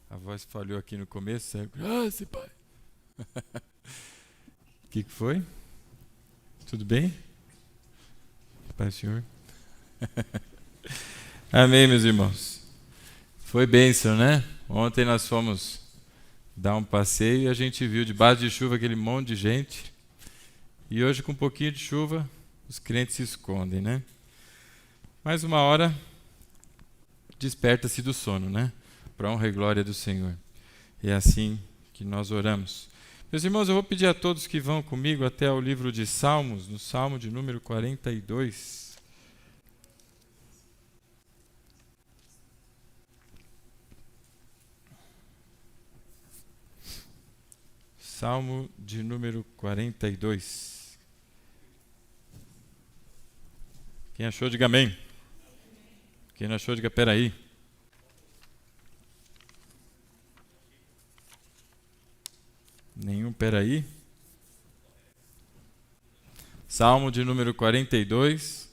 A voz falhou aqui no começo. Saiu, graça, pai. O que foi? Tudo bem? Pai, Senhor. Amém, meus irmãos. Foi bênção, né? Ontem nós fomos dar um passeio e a gente viu debaixo de chuva aquele monte de gente. E hoje, com um pouquinho de chuva, os crentes se escondem, né? Mais uma hora, desperta-se do sono, né? Para a honra e glória do Senhor. É assim que nós oramos. Meus irmãos, eu vou pedir a todos que vão comigo até o livro de Salmos, no Salmo de número 42. Salmo de número 42. Quem achou, diga amém. Quem não achou, diga peraí. Nenhum peraí. Salmo de número 42.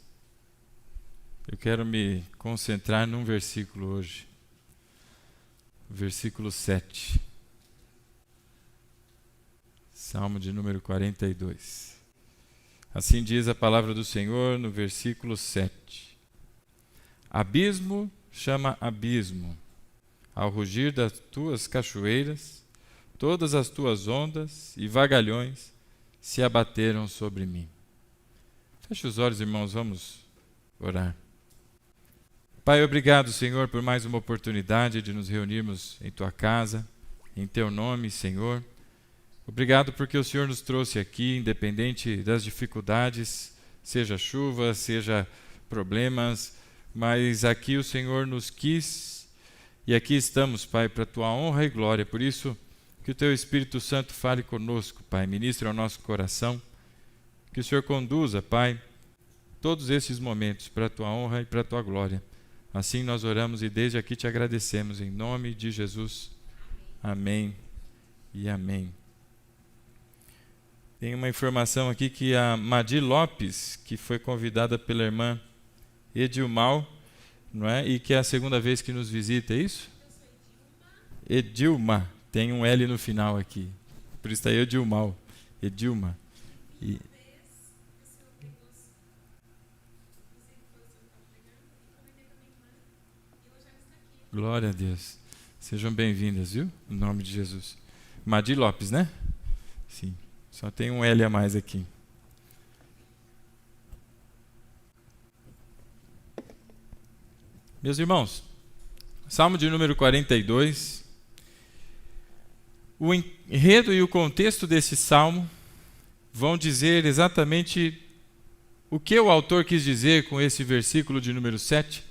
Eu quero me concentrar num versículo hoje. Versículo 7. Salmo de número 42. Assim diz a palavra do Senhor no versículo 7. Abismo chama abismo, ao rugir das tuas cachoeiras, todas as tuas ondas e vagalhões se abateram sobre mim. Feche os olhos, irmãos, vamos orar. Pai, obrigado, Senhor, por mais uma oportunidade de nos reunirmos em Tua casa, em Teu nome, Senhor. Obrigado porque o Senhor nos trouxe aqui, independente das dificuldades, seja chuva, seja problemas, mas aqui o Senhor nos quis e aqui estamos, Pai, para a Tua honra e glória. Por isso, que o Teu Espírito Santo fale conosco, Pai, ministre ao nosso coração, que o Senhor conduza, Pai, todos esses momentos para a Tua honra e para a Tua glória. Assim nós oramos e desde aqui te agradecemos, em nome de Jesus. Amém e amém. Tem uma informação aqui que a Madi Lopes, que foi convidada pela irmã Edilmal, não é? E que é a segunda vez que nos visita, é isso? Edilma, tem um L no final aqui, por isso está Edilmal, Edilma. E... Glória a Deus. Sejam bem-vindas, viu? Em nome de Jesus. Madi Lopes, né? Sim. Só tem um L a mais aqui. Meus irmãos, Salmo de número 42. O enredo e o contexto desse salmo vão dizer exatamente o que o autor quis dizer com esse versículo de número 7.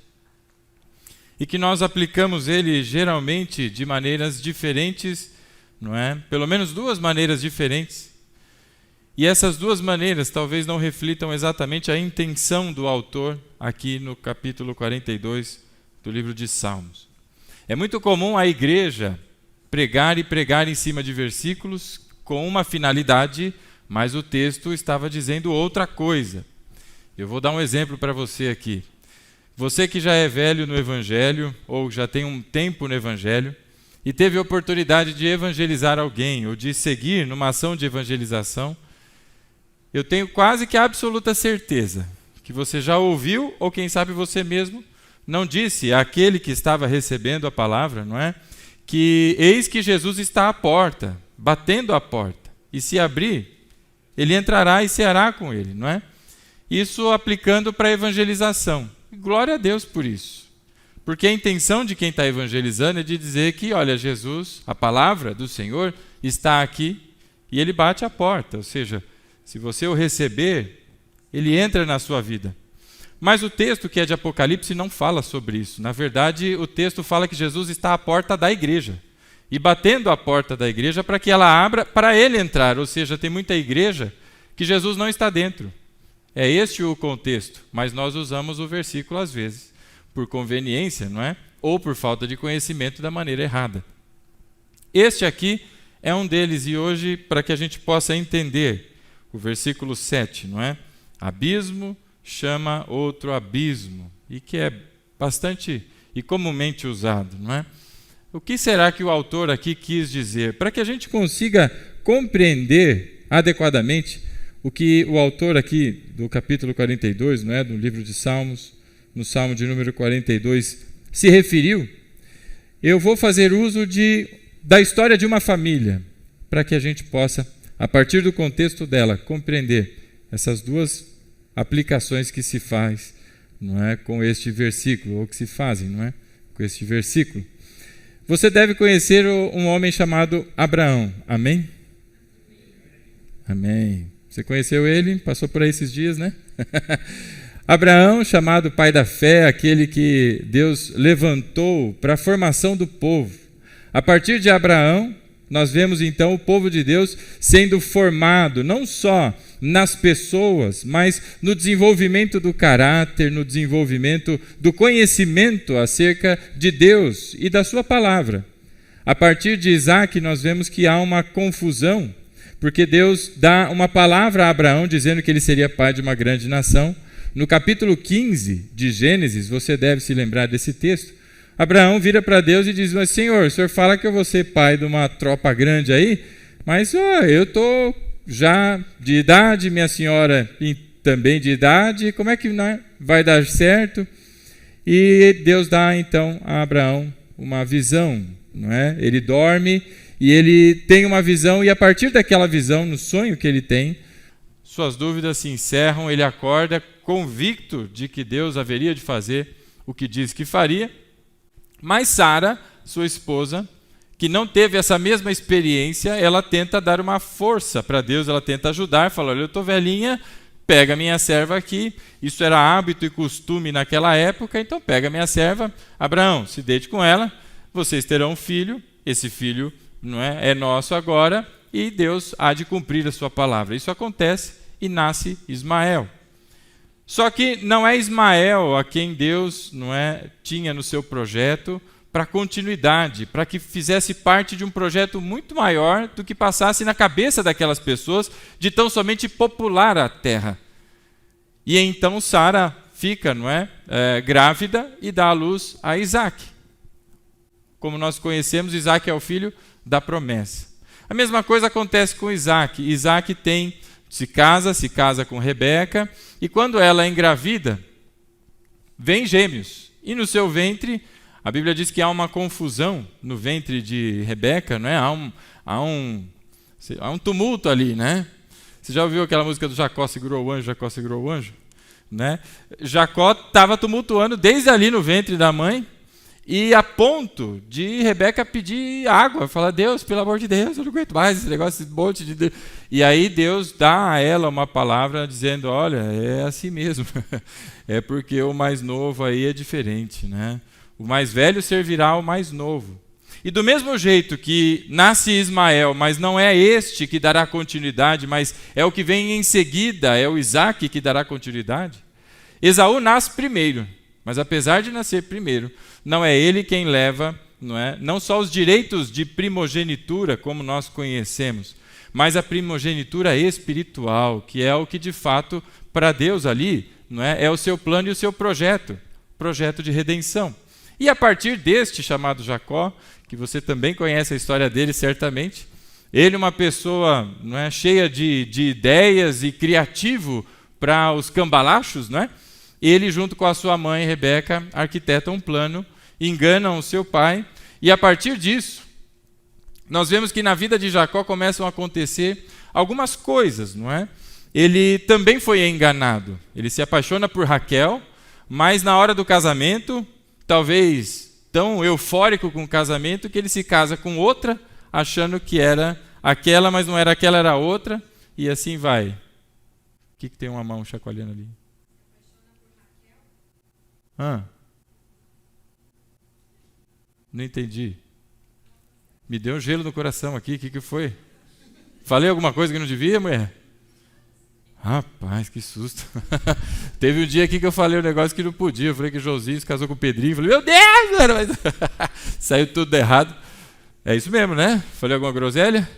E que nós aplicamos ele geralmente de maneiras diferentes, não é? Pelo menos duas maneiras diferentes. E essas duas maneiras talvez não reflitam exatamente a intenção do autor aqui no capítulo 42 do livro de Salmos. É muito comum a igreja pregar e pregar em cima de versículos com uma finalidade, mas o texto estava dizendo outra coisa. Eu vou dar um exemplo para você aqui. Você que já é velho no Evangelho, ou já tem um tempo no Evangelho, e teve a oportunidade de evangelizar alguém, ou de seguir numa ação de evangelização, eu tenho quase que a absoluta certeza que você já ouviu, ou quem sabe você mesmo, não disse àquele que estava recebendo a palavra, não é? Que eis que Jesus está à porta, batendo à porta, e se abrir, ele entrará e ceará com ele, não é? Isso aplicando para a evangelização. Glória a Deus por isso. Porque a intenção de quem está evangelizando é de dizer que, olha, Jesus, a palavra do Senhor, está aqui e ele bate à porta. Ou seja, se você o receber, ele entra na sua vida. Mas o texto que é de Apocalipse não fala sobre isso. Na verdade, o texto fala que Jesus está à porta da igreja. E batendo à porta da igreja para que ela abra para ele entrar. Ou seja, tem muita igreja que Jesus não está dentro. É este o contexto, mas nós usamos o versículo às vezes, por conveniência, não é? Ou por falta de conhecimento da maneira errada. Este aqui é um deles, e hoje, para que a gente possa entender o versículo 7, não é? Abismo chama outro abismo, e que é bastante e comumente usado, não é? O que será que o autor aqui quis dizer? Para que a gente consiga compreender adequadamente o que o autor aqui do capítulo 42, não é, do livro de Salmos, no Salmo de número 42, se referiu, eu vou fazer uso da história de uma família, para que a gente possa, a partir do contexto dela, compreender essas duas aplicações que se faz, não é, com este versículo, ou que se fazem, não é, com este versículo. Você deve conhecer um homem chamado Abraão, amém? Amém. Você conheceu ele? Passou por aí esses dias, né? Abraão, chamado pai da fé, aquele que Deus levantou para a formação do povo. A partir de Abraão, nós vemos então o povo de Deus sendo formado, não só nas pessoas, mas no desenvolvimento do caráter, no desenvolvimento do conhecimento acerca de Deus e da sua palavra. A partir de Isaac, nós vemos que há uma confusão, porque Deus dá uma palavra a Abraão dizendo que ele seria pai de uma grande nação. No capítulo 15 de Gênesis, você deve se lembrar desse texto, Abraão vira para Deus e diz, mas Senhor, o Senhor fala que eu vou ser pai de uma tropa grande aí, mas eu estou já de idade, minha senhora também de idade, como é que vai dar certo? E Deus dá então a Abraão uma visão, não é? Ele dorme e ele tem uma visão, e a partir daquela visão, no sonho que ele tem, suas dúvidas se encerram, ele acorda convicto de que Deus haveria de fazer o que diz que faria, mas Sara, sua esposa, que não teve essa mesma experiência, ela tenta dar uma força para Deus, ela tenta ajudar, fala, olha, eu estou velhinha, pega minha serva aqui, isso era hábito e costume naquela época, então pega minha serva, Abraão, se deite com ela, vocês terão um filho, esse filho não é nosso agora, e Deus há de cumprir a sua palavra. Isso acontece e nasce Ismael. Só que não é Ismael a quem Deus tinha no seu projeto para continuidade, para que fizesse parte de um projeto muito maior do que passasse na cabeça daquelas pessoas de tão somente popular a terra. E então Sara fica grávida e dá à luz a Isaac. Como nós conhecemos, Isaac é o filho da promessa. A mesma coisa acontece com Isaac. Isaac se casa com Rebeca, e quando ela é engravida, vem gêmeos. E no seu ventre, a Bíblia diz que há uma confusão no ventre de Rebeca, não é? Há um tumulto ali, né? Você já ouviu aquela música do Jacó segurou o anjo, Jacó segurou o anjo? Né? Jacó estava tumultuando desde ali no ventre da mãe, e a ponto de Rebeca pedir água, falar, Deus, pelo amor de Deus, eu não aguento mais esse negócio, esse monte de Deus. E aí Deus dá a ela uma palavra dizendo, olha, é assim mesmo, é porque o mais novo aí é diferente, né? O mais velho servirá ao mais novo. E do mesmo jeito que nasce Ismael, mas não é este que dará continuidade, mas é o que vem em seguida, é o Isaac que dará continuidade. Esaú nasce primeiro, mas apesar de nascer primeiro, não é ele quem leva, não só os direitos de primogenitura, como nós conhecemos, mas a primogenitura espiritual, que é o que de fato, para Deus ali, é o seu plano e o seu projeto de redenção. E a partir deste chamado Jacó, que você também conhece a história dele certamente, ele uma pessoa cheia de ideias e criativo para os cambalachos, ele junto com a sua mãe Rebeca arquitetam um plano, enganam o seu pai, e a partir disso, nós vemos que na vida de Jacó começam a acontecer algumas coisas, Ele também foi enganado, ele se apaixona por Raquel, mas na hora do casamento, talvez tão eufórico com o casamento, que ele se casa com outra, achando que era aquela, mas não era aquela, era outra, e assim vai. O que tem uma mão chacoalhando ali? Não entendi. Me deu um gelo no coração aqui, o que foi? Falei alguma coisa que não devia, mulher? Rapaz, que susto. Teve um dia aqui que eu falei um negócio que não podia. Eu falei que o Josinho se casou com o Pedrinho. Eu falei, meu Deus, mano, mas... saiu tudo errado. É isso mesmo, né? Falei alguma groselha?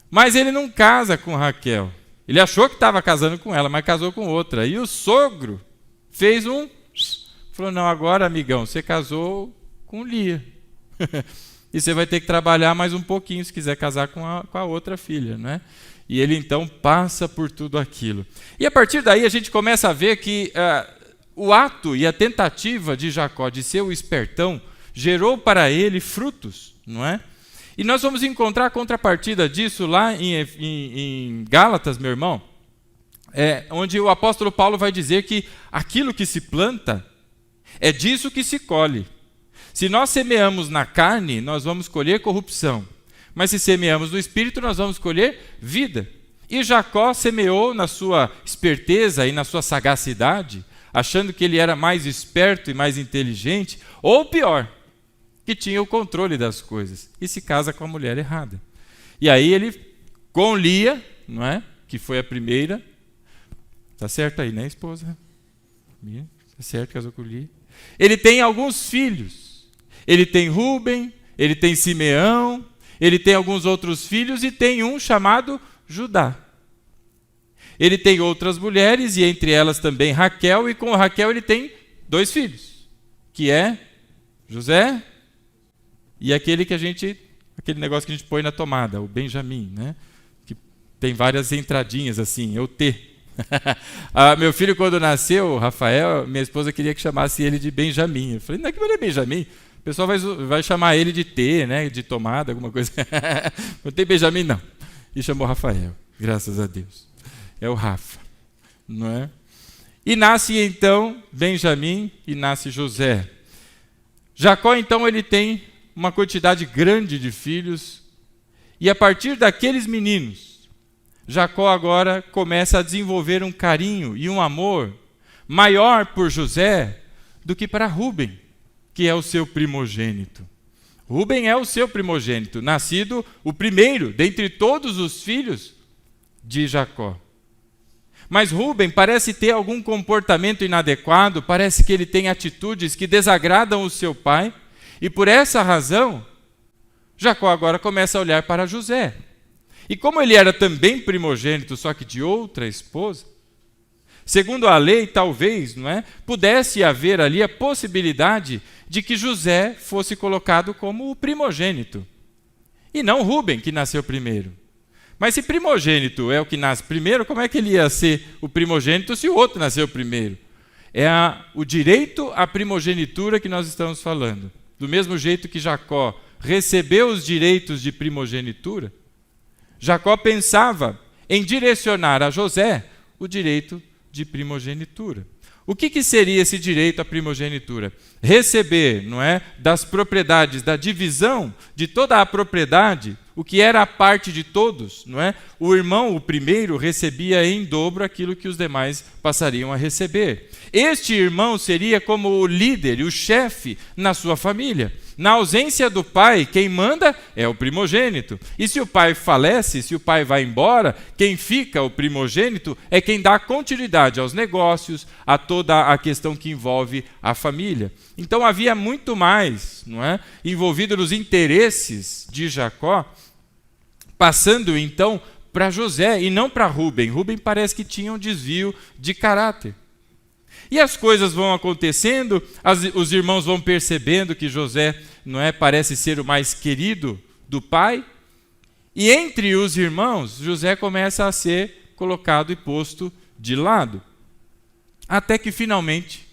Mas ele não casa com Raquel. Ele achou que estava casando com ela, mas casou com outra. E o sogro fez falou, não, agora, amigão, você casou com Lia. E você vai ter que trabalhar mais um pouquinho se quiser casar com a outra filha, né? E ele então passa por tudo aquilo. E a partir daí a gente começa a ver que o ato e a tentativa de Jacó de ser o espertão gerou para ele frutos, não é? E nós vamos encontrar a contrapartida disso lá em Gálatas, meu irmão, onde o apóstolo Paulo vai dizer que aquilo que se planta é disso que se colhe. Se nós semeamos na carne, nós vamos colher corrupção. Mas se semeamos no Espírito, nós vamos colher vida. E Jacó semeou na sua esperteza e na sua sagacidade, achando que ele era mais esperto e mais inteligente, ou pior, que tinha o controle das coisas, e se casa com a mulher errada. E aí ele, com Lia, não é? Que foi a primeira, tá certo aí, né, esposa? Tá certo, casou com Lia. Ele tem alguns filhos, ele tem Rúben, ele tem Simeão, ele tem alguns outros filhos e tem um chamado Judá. Ele tem outras mulheres, e entre elas também Raquel, e com Raquel ele tem 2 filhos, que é José e aquele negócio que a gente põe na tomada, o Benjamim, né? Que tem várias entradinhas assim, é o T. Meu filho, quando nasceu, Rafael, minha esposa queria que chamasse ele de Benjamim. Eu falei, não, que não é Benjamim. O pessoal vai chamar ele de T, né? De tomada, alguma coisa. Não tem Benjamim, não. E chamou Rafael, graças a Deus. É o Rafa, não é? E nasce então Benjamim e nasce José. Jacó, então, ele tem uma quantidade grande de filhos, e a partir daqueles meninos, Jacó agora começa a desenvolver um carinho e um amor maior por José do que para Rúben, que é o seu primogênito. Rúben é o seu primogênito, nascido o primeiro dentre todos os filhos de Jacó. Mas Rúben parece ter algum comportamento inadequado, parece que ele tem atitudes que desagradam o seu pai, e por essa razão, Jacó agora começa a olhar para José. E como ele era também primogênito, só que de outra esposa, segundo a lei, talvez, não é, pudesse haver ali a possibilidade de que José fosse colocado como o primogênito, e não Rúben, que nasceu primeiro. Mas se primogênito é o que nasce primeiro, como é que ele ia ser o primogênito se o outro nasceu primeiro? É o direito à primogenitura que nós estamos falando. Do mesmo jeito que Jacó recebeu os direitos de primogenitura, Jacó pensava em direcionar a José o direito de primogenitura. O que seria esse direito à primogenitura? Receber, não é, das propriedades, da divisão de toda a propriedade, o que era a parte de todos, não é? O irmão, o primeiro, recebia em dobro aquilo que os demais passariam a receber. Este irmão seria como o líder e o chefe na sua família. Na ausência do pai, quem manda é o primogênito. E se o pai falece, se o pai vai embora, quem fica, o primogênito, é quem dá continuidade aos negócios, a toda a questão que envolve a família. Então havia muito mais, não é, envolvido nos interesses de Jacó, passando então para José e não para Rúben. Rúben parece que tinha um desvio de caráter. E as coisas vão acontecendo, os irmãos vão percebendo que José, não é, parece ser o mais querido do pai, e entre os irmãos, José começa a ser colocado e posto de lado. Até que finalmente,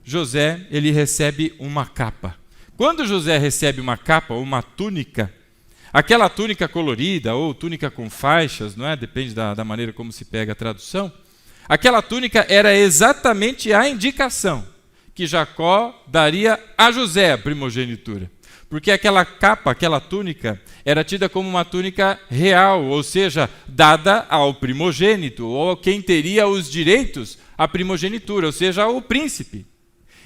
José, ele recebe uma capa. Quando José recebe uma capa, ou uma túnica, aquela túnica colorida, ou túnica com faixas, não é? Depende da maneira como se pega a tradução, aquela túnica era exatamente a indicação que Jacó daria a José a primogenitura. Porque aquela capa, aquela túnica, era tida como uma túnica real, ou seja, dada ao primogênito, ou a quem teria os direitos à primogenitura, ou seja, ao príncipe.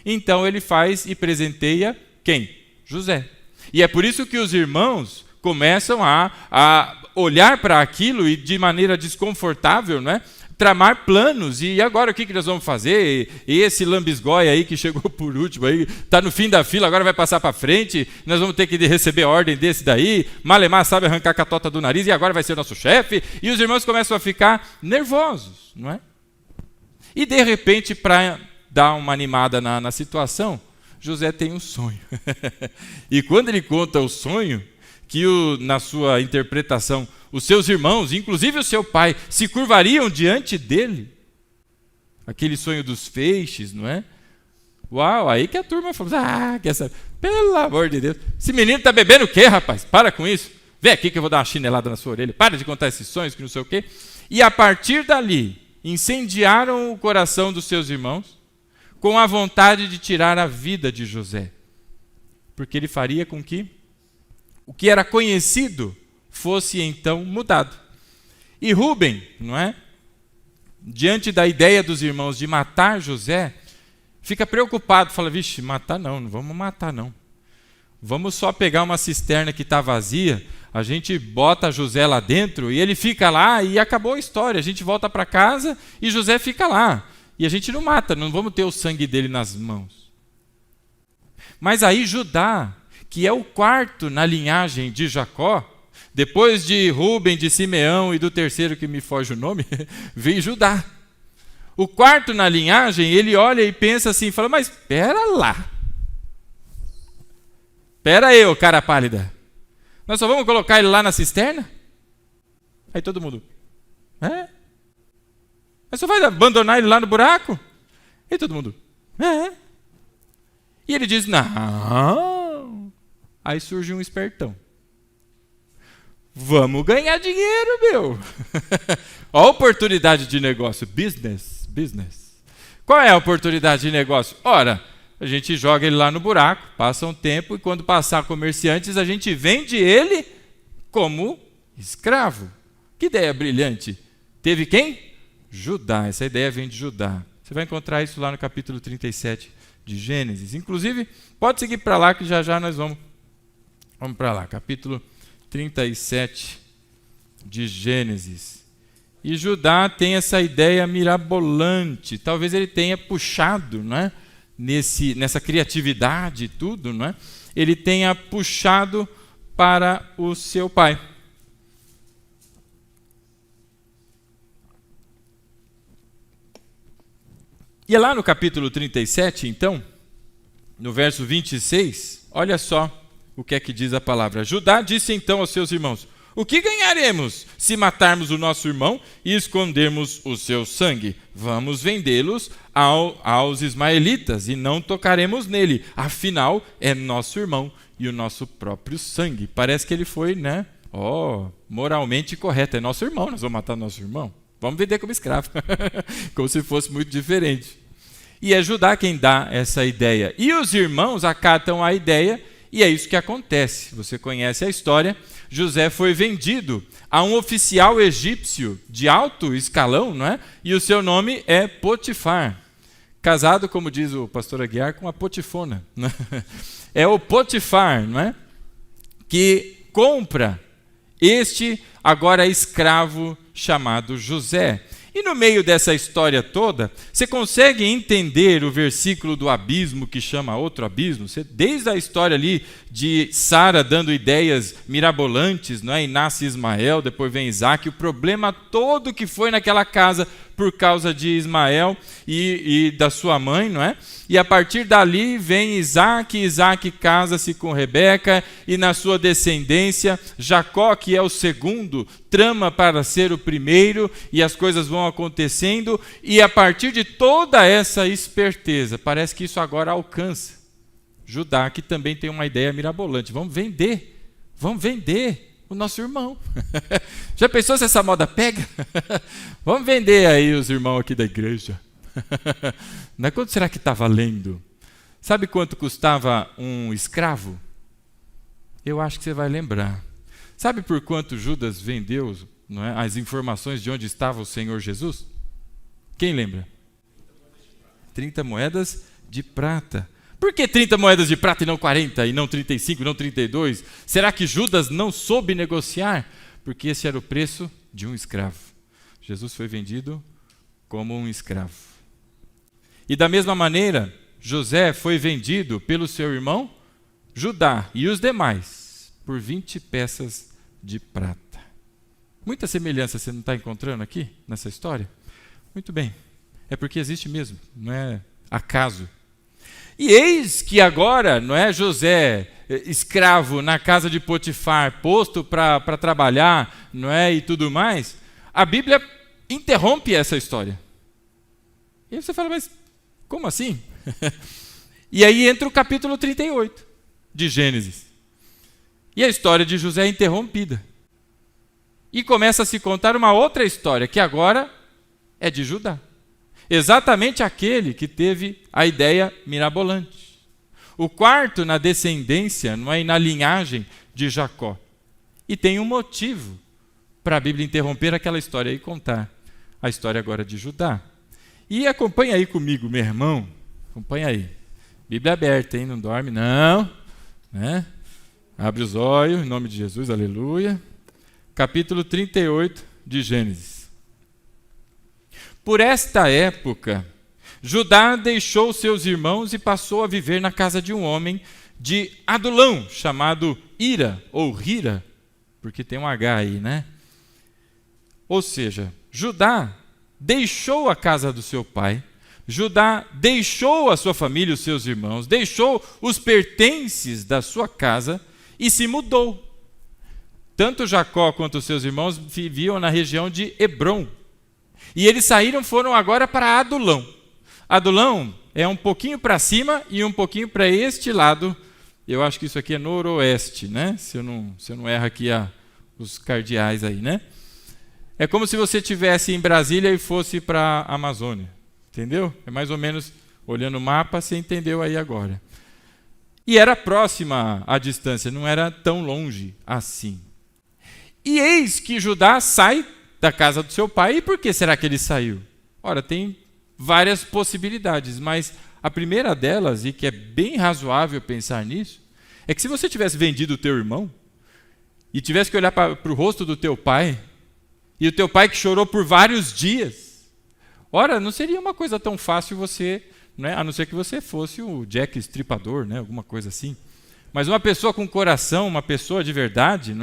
Então ele faz e presenteia quem? José. E é por isso que os irmãos começam a olhar para aquilo e de maneira desconfortável, não é? Tramar planos, e agora o que nós vamos fazer? E esse lambisgoia aí que chegou por último, está no fim da fila, agora vai passar para frente, nós vamos ter que receber ordem desse daí, Malemar sabe arrancar a catota do nariz e agora vai ser nosso chefe, e os irmãos começam a ficar nervosos, não é? E de repente, para dar uma animada na situação, José tem um sonho. E quando ele conta o sonho, que na sua interpretação, os seus irmãos, inclusive o seu pai, se curvariam diante dele. Aquele sonho dos feixes, não é? Uau, aí que a turma falou, quer saber? Pelo amor de Deus, esse menino está bebendo o quê, rapaz? Para com isso. Vem aqui que eu vou dar uma chinelada na sua orelha. Para de contar esses sonhos, que não sei o quê. E a partir dali, incendiaram o coração dos seus irmãos com a vontade de tirar a vida de José. Porque ele faria com que o que era conhecido fosse então mudado. E Rúben, não é? Diante da ideia dos irmãos de matar José, fica preocupado, fala, vixe, matar não vamos matar não. Vamos só pegar uma cisterna que está vazia, a gente bota José lá dentro e ele fica lá e acabou a história. A gente volta para casa e José fica lá. E a gente não mata, não vamos ter o sangue dele nas mãos. Mas aí Judá, que é o quarto na linhagem de Jacó, depois de Rúben, de Simeão e do terceiro que me foge o nome, vem Judá. O quarto na linhagem, ele olha e pensa assim, fala, mas espera lá. Espera aí, ô cara pálida. Nós só vamos colocar ele lá na cisterna? Aí todo mundo, Mas só vai abandonar ele lá no buraco? E todo mundo, E ele diz, não. Aí surge um espertão. Vamos ganhar dinheiro, meu. Ó a oportunidade de negócio. Business. Qual é a oportunidade de negócio? Ora, a gente joga ele lá no buraco, passa um tempo, e quando passar comerciantes, a gente vende ele como escravo. Que ideia brilhante. Teve quem? Judá. Essa ideia vem de Judá. Você vai encontrar isso lá no capítulo 37 de Gênesis. Inclusive, pode seguir para lá, que já nós vamos para lá. Capítulo 37 de Gênesis. E Judá tem essa ideia mirabolante. Talvez ele tenha puxado, não é? Nessa criatividade e tudo, não é? Ele tenha puxado para o seu pai. E é lá no capítulo 37, então, no verso 26, olha só o que é que diz a palavra. Judá disse então aos seus irmãos, o que ganharemos se matarmos o nosso irmão e escondermos o seu sangue? Vamos vendê-los aos ismaelitas e não tocaremos nele. Afinal, é nosso irmão e o nosso próprio sangue. Parece que ele foi, moralmente correto. É nosso irmão, nós vamos matar nosso irmão. Vamos vender como escravo. Como se fosse muito diferente. E é Judá quem dá essa ideia. E os irmãos acatam a ideia e é isso que acontece. Você conhece a história. José foi vendido a um oficial egípcio de alto escalão, não é? E o seu nome é Potifar. Casado, como diz o pastor Aguiar, com a Potifona. É o Potifar, não é? Que compra este agora escravo chamado José. E no meio dessa história toda, você consegue entender o versículo do abismo que chama outro abismo? Desde a história ali de Sara dando ideias mirabolantes, não é? E nasce Ismael, depois vem Isaac, o problema todo que foi naquela casa por causa de Ismael e da sua mãe, não é? E a partir dali vem Isaac casa-se com Rebeca e na sua descendência, Jacó, que é o segundo, trama para ser o primeiro e as coisas vão acontecendo e a partir de toda essa esperteza, parece que isso agora alcança Judá, que também tem uma ideia mirabolante, vamos vender o nosso irmão. Já pensou se essa moda pega? Vamos vender aí os irmãos aqui da igreja. Não é? Quanto será que está valendo? Sabe quanto custava um escravo? Eu acho que você vai lembrar. Sabe por quanto Judas vendeu, não é, as informações de onde estava o Senhor Jesus? Quem lembra? 30 moedas de prata. Por que 30 moedas de prata e não 40, e não 35, e não 32? Será que Judas não soube negociar? Porque esse era o preço de um escravo. Jesus foi vendido como um escravo. E da mesma maneira, José foi vendido pelo seu irmão Judá e os demais por 20 peças de prata. Muita semelhança você não está encontrando aqui nessa história? Muito bem, é porque existe mesmo, não é acaso. E eis que agora, não é, José, escravo na casa de Potifar, posto para trabalhar, não é, e tudo mais, a Bíblia interrompe essa história. E aí você fala, mas como assim? E aí entra o capítulo 38 de Gênesis. E a história de José é interrompida. E começa a se contar uma outra história, que agora é de Judá. Exatamente aquele que teve a ideia mirabolante. O quarto na descendência, não é, e na linhagem de Jacó. E tem um motivo para a Bíblia interromper aquela história e contar a história agora de Judá. E acompanha aí comigo, meu irmão. Acompanha aí. Bíblia aberta, hein? Não dorme, não. Né? Abre os olhos, em nome de Jesus, aleluia. Capítulo 38 de Gênesis. Por esta época, Judá deixou seus irmãos e passou a viver na casa de um homem de Adulão, chamado Ira, ou Hira, porque tem um H aí, né? Ou seja, Judá deixou a casa do seu pai, Judá deixou a sua família, os seus irmãos, deixou os pertences da sua casa e se mudou. Tanto Jacó quanto os seus irmãos viviam na região de Hebrom. E eles foram agora para Adulão. Adulão é um pouquinho para cima e um pouquinho para este lado. Eu acho que isso aqui é noroeste, né? Se eu não erro aqui os cardeais aí, né? É como se você estivesse em Brasília e fosse para a Amazônia. Entendeu? É mais ou menos, olhando o mapa, você entendeu aí agora. E era próxima a distância, não era tão longe assim. E eis que Judá sai da casa do seu pai. E por que será que ele saiu? Ora, tem várias possibilidades, mas a primeira delas, e que é bem razoável pensar nisso, é que se você tivesse vendido o teu irmão e tivesse que olhar para o rosto do teu pai, e o teu pai que chorou por vários dias, ora, não seria uma coisa tão fácil você, né, a não ser que você fosse o Jack Estripador, né, alguma coisa assim. Mas uma pessoa com coração, uma pessoa de verdade,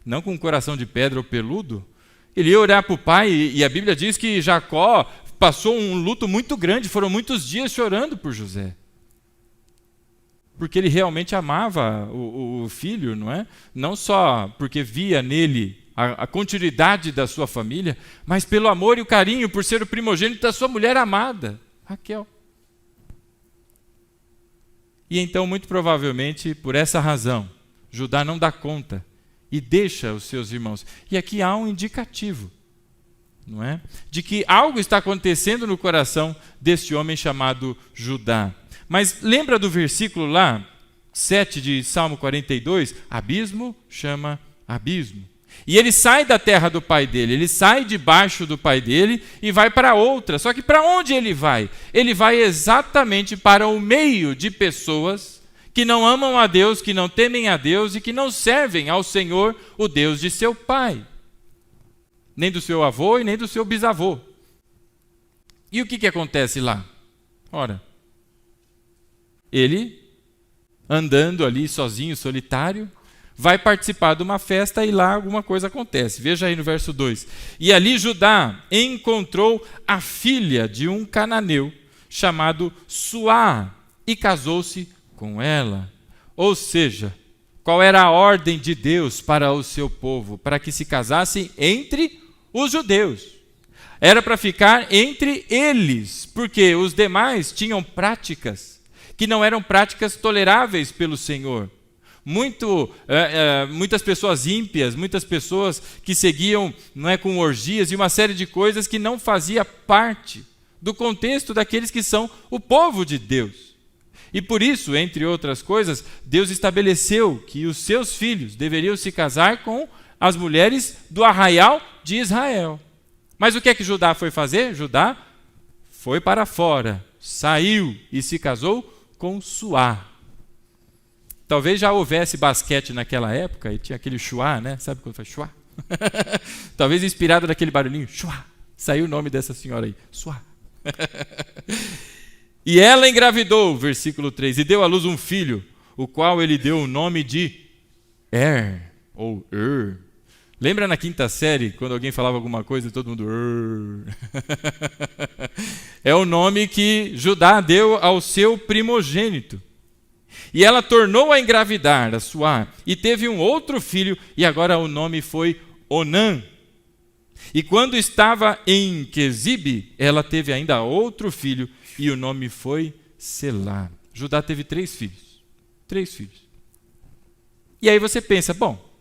não com um coração de pedra ou peludo, ele ia olhar para o pai, e a Bíblia diz que Jacó passou um luto muito grande, foram muitos dias chorando por José. Porque ele realmente amava o filho, não é? Não só porque via nele a continuidade da sua família, mas pelo amor e o carinho por ser o primogênito da sua mulher amada, Raquel. E então, muito provavelmente, por essa razão, Judá não dá conta e deixa os seus irmãos. E aqui há um indicativo, não é? De que algo está acontecendo no coração deste homem chamado Judá. Mas lembra do versículo lá, 7 de Salmo 42? Abismo chama abismo. E ele sai da terra do pai dele, ele sai debaixo do pai dele e vai para outra. Só que para onde ele vai? Ele vai exatamente para o meio de pessoas que não amam a Deus, que não temem a Deus e que não servem ao Senhor, o Deus de seu pai. Nem do seu avô e nem do seu bisavô. E o que acontece lá? Ora, ele, andando ali sozinho, solitário, vai participar de uma festa e lá alguma coisa acontece. Veja aí no verso 2. E ali Judá encontrou a filha de um cananeu chamado Suá e casou-se com ela. Ou seja, qual era a ordem de Deus para o seu povo? Para que se casassem entre os judeus. Era para ficar entre eles, porque os demais tinham práticas que não eram práticas toleráveis pelo Senhor. Muitas pessoas ímpias, muitas pessoas que seguiam, não é, com orgias e uma série de coisas que não fazia parte do contexto daqueles que são o povo de Deus. E por isso, entre outras coisas, Deus estabeleceu que os seus filhos deveriam se casar com as mulheres do arraial de Israel. Mas o que é que Judá foi fazer? Judá foi para fora, saiu e se casou com Suá. Talvez já houvesse basquete naquela época e tinha aquele chuá, né? Sabe quando faz chuá? Talvez inspirado naquele barulhinho, chuá. Saiu o nome dessa senhora aí, Suá. E ela engravidou, versículo 3, e deu à luz um filho, o qual ele deu o nome de ou Lembra na quinta série, quando alguém falava alguma coisa e todo mundo... É o nome que Judá deu ao seu primogênito. E ela tornou a engravidar, a suar, e teve um outro filho, e agora o nome foi Onã. E quando estava em Quezibe, ela teve ainda outro filho, e o nome foi Selá. Judá teve 3 filhos. 3 filhos. E aí você pensa, bom,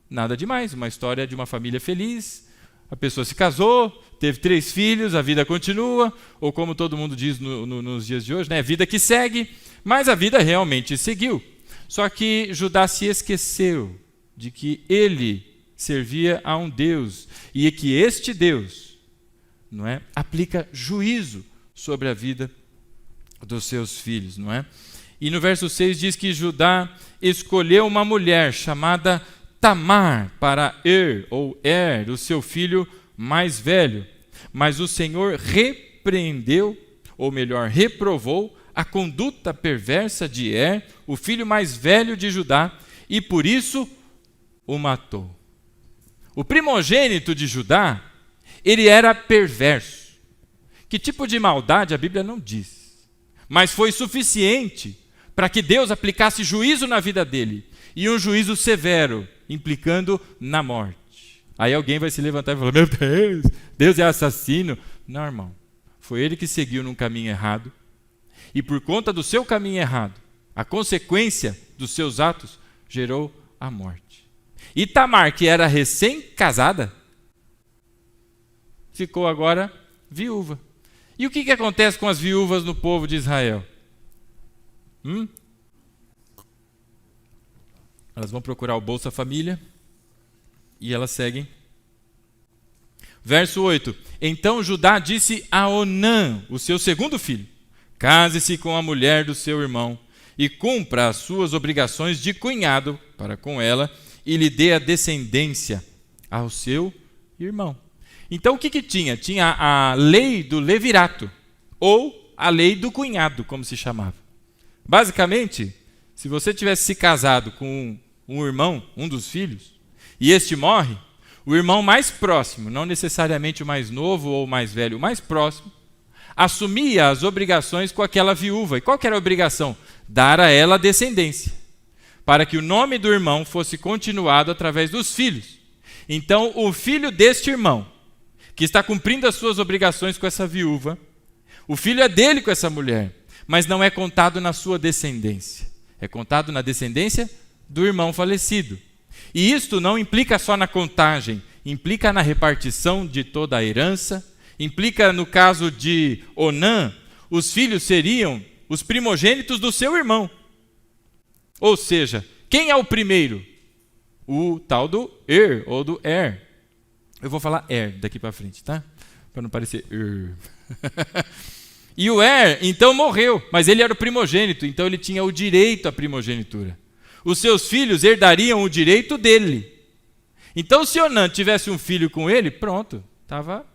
nada demais, uma história de uma família feliz, a pessoa se casou, teve 3 filhos, a vida continua, ou como todo mundo diz nos dias de hoje, né? Vida que segue, mas a vida realmente seguiu. Só que Judá se esqueceu de que ele servia a um Deus, e que este Deus, não é, aplica juízo sobre a vida dos seus filhos, não é? E no verso 6 diz que Judá escolheu uma mulher chamada Tamar para ou o seu filho mais velho. Mas o Senhor repreendeu, ou melhor, reprovou a conduta perversa de o filho mais velho de Judá, e por isso o matou. O primogênito de Judá, ele era perverso. Que tipo de maldade a Bíblia não diz, mas foi suficiente para que Deus aplicasse juízo na vida dele, e um juízo severo, implicando na morte. Aí alguém vai se levantar e falar, meu Deus, Deus é assassino. Não, irmão, foi ele que seguiu num caminho errado, e por conta do seu caminho errado, a consequência dos seus atos gerou a morte. E Tamar, que era recém-casada, ficou agora viúva. E o que acontece com as viúvas no povo de Israel? Elas vão procurar o Bolsa Família e elas seguem. Verso 8. Então Judá disse a Onã, o seu segundo filho, case-se com a mulher do seu irmão e cumpra as suas obrigações de cunhado para com ela e lhe dê a descendência ao seu irmão. Então o que tinha? Tinha a lei do levirato, ou a lei do cunhado, como se chamava. Basicamente, se você tivesse se casado com um irmão, um dos filhos, e este morre, o irmão mais próximo, não necessariamente o mais novo ou o mais velho, o mais próximo, assumia as obrigações com aquela viúva. E qual que era a obrigação? Dar a ela descendência, para que o nome do irmão fosse continuado através dos filhos. Então, o filho deste irmão, que está cumprindo as suas obrigações com essa viúva, o filho é dele com essa mulher, mas não é contado na sua descendência. É contado na descendência do irmão falecido. E isto não implica só na contagem, implica na repartição de toda a herança, implica no caso de Onã, os filhos seriam os primogênitos do seu irmão. Ou seja, quem é o primeiro? O tal do ou do Eu vou falar daqui para frente, tá? Para não parecer E o então morreu, mas ele era o primogênito, então ele tinha o direito à primogenitura. Os seus filhos herdariam o direito dele. Então, se Onã tivesse um filho com ele, pronto, estava...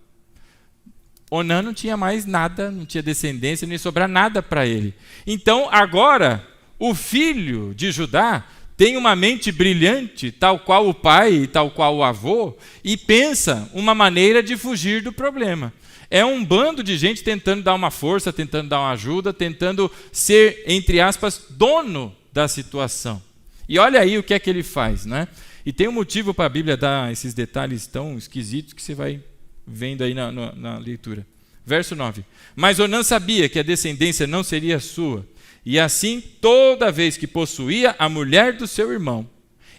Onã não tinha mais nada, não tinha descendência, nem sobrar nada para ele. Então, agora, o filho de Judá tem uma mente brilhante, tal qual o pai, tal qual o avô, e pensa uma maneira de fugir do problema. É um bando de gente tentando dar uma força, tentando dar uma ajuda, tentando ser, entre aspas, dono da situação. E olha aí o que é que ele faz, né? E tem um motivo para a Bíblia dar esses detalhes tão esquisitos que você vai vendo aí na leitura. Verso 9. Mas Onã sabia que a descendência não seria sua, e assim, toda vez que possuía a mulher do seu irmão,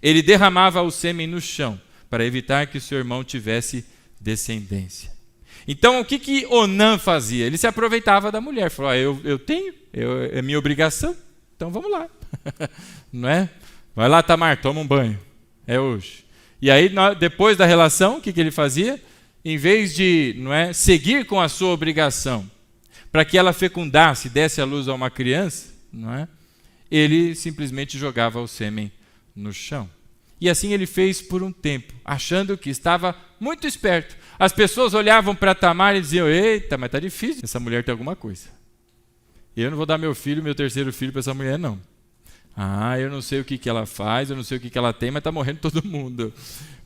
ele derramava o sêmen no chão, para evitar que o seu irmão tivesse descendência. Então, o que Onã fazia? Ele se aproveitava da mulher, falou, eu tenho, é minha obrigação, então vamos lá. Não é? Vai lá, Tamar, toma um banho, é hoje. E aí, depois da relação, o que ele fazia? Em vez de seguir com a sua obrigação, para que ela fecundasse, desse à luz a uma criança, ele simplesmente jogava o sêmen no chão. E assim ele fez por um tempo, achando que estava muito esperto. As pessoas olhavam para Tamar e diziam, eita, mas está difícil, essa mulher tem alguma coisa. Eu não vou dar meu terceiro filho para essa mulher, não. Ah, eu não sei o que ela faz, eu não sei o que ela tem, mas está morrendo todo mundo.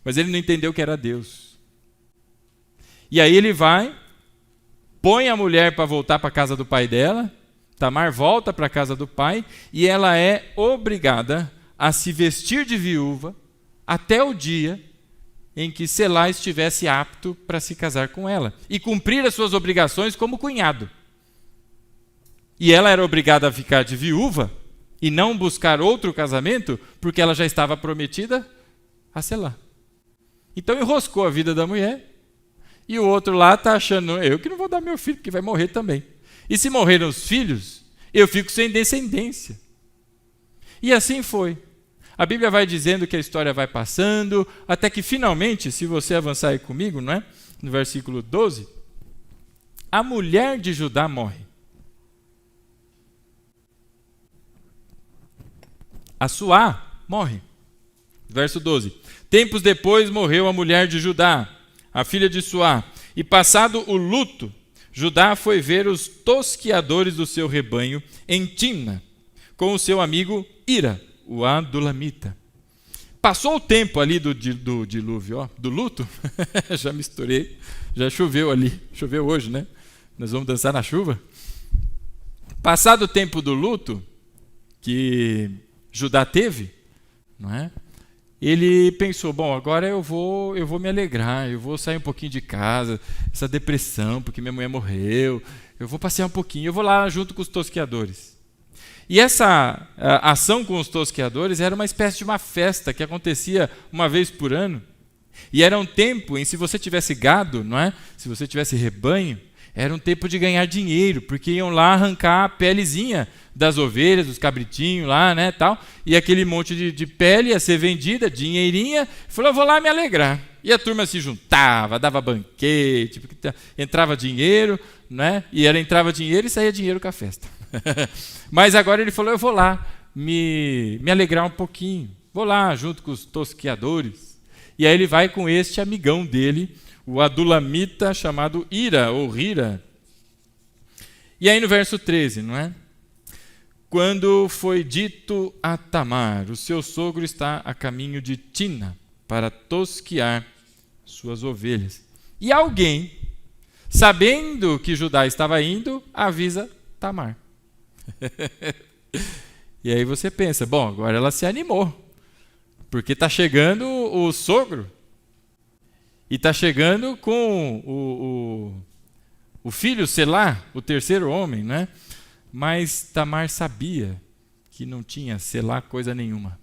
Mas ele não entendeu que era Deus. E aí ele vai, põe a mulher para voltar para a casa do pai dela, Tamar volta para a casa do pai, e ela é obrigada a se vestir de viúva até o dia em que Selá estivesse apto para se casar com ela e cumprir as suas obrigações como cunhado. E ela era obrigada a ficar de viúva e não buscar outro casamento, porque ela já estava prometida a Selá. Então enroscou a vida da mulher, e o outro lá está achando, eu que não vou dar meu filho, porque vai morrer também. E se morreram os filhos, eu fico sem descendência. E assim foi. A Bíblia vai dizendo que a história vai passando, até que finalmente, se você avançar aí comigo, não é? No versículo 12, a mulher de Judá morre. A Suá morre. Verso 12. Tempos depois morreu a mulher de Judá, a filha de Suá, e passado o luto, Judá foi ver os tosquiadores do seu rebanho em Timna, com o seu amigo Ira, o Adulamita. Passou o tempo ali do dilúvio, ó, do luto, já misturei, já choveu ali, choveu hoje, né? Nós vamos dançar na chuva. Passado o tempo do luto que Judá teve, não é? Ele pensou, bom, agora eu vou me alegrar, eu vou sair um pouquinho de casa, essa depressão, porque minha mulher morreu, eu vou passear um pouquinho, eu vou lá junto com os tosqueadores. E essa ação com os tosqueadores era uma espécie de uma festa que acontecia uma vez por ano. E era um tempo em, se você tivesse gado, não é? Se você tivesse rebanho, era um tempo de ganhar dinheiro, porque iam lá arrancar a pelezinha das ovelhas, dos cabritinhos lá, né, tal, e aquele monte de pele ia ser vendida, dinheirinha, falou, eu vou lá me alegrar. E a turma se juntava, dava banquete, entrava dinheiro, né, e entrava dinheiro e saía dinheiro com a festa. Mas agora ele falou, eu vou lá me alegrar um pouquinho, vou lá junto com os tosqueadores. E aí ele vai com este amigão dele, o Adulamita, chamado Ira, ou Rira. E aí no verso 13, não é? Quando foi dito a Tamar, o seu sogro está a caminho de Tina, para tosquear suas ovelhas. E alguém, sabendo que Judá estava indo, avisa Tamar. E aí você pensa, bom, agora ela se animou, porque está chegando o sogro, e está chegando com o filho Selá, o terceiro homem, né? Mas Tamar sabia que não tinha Selá coisa nenhuma.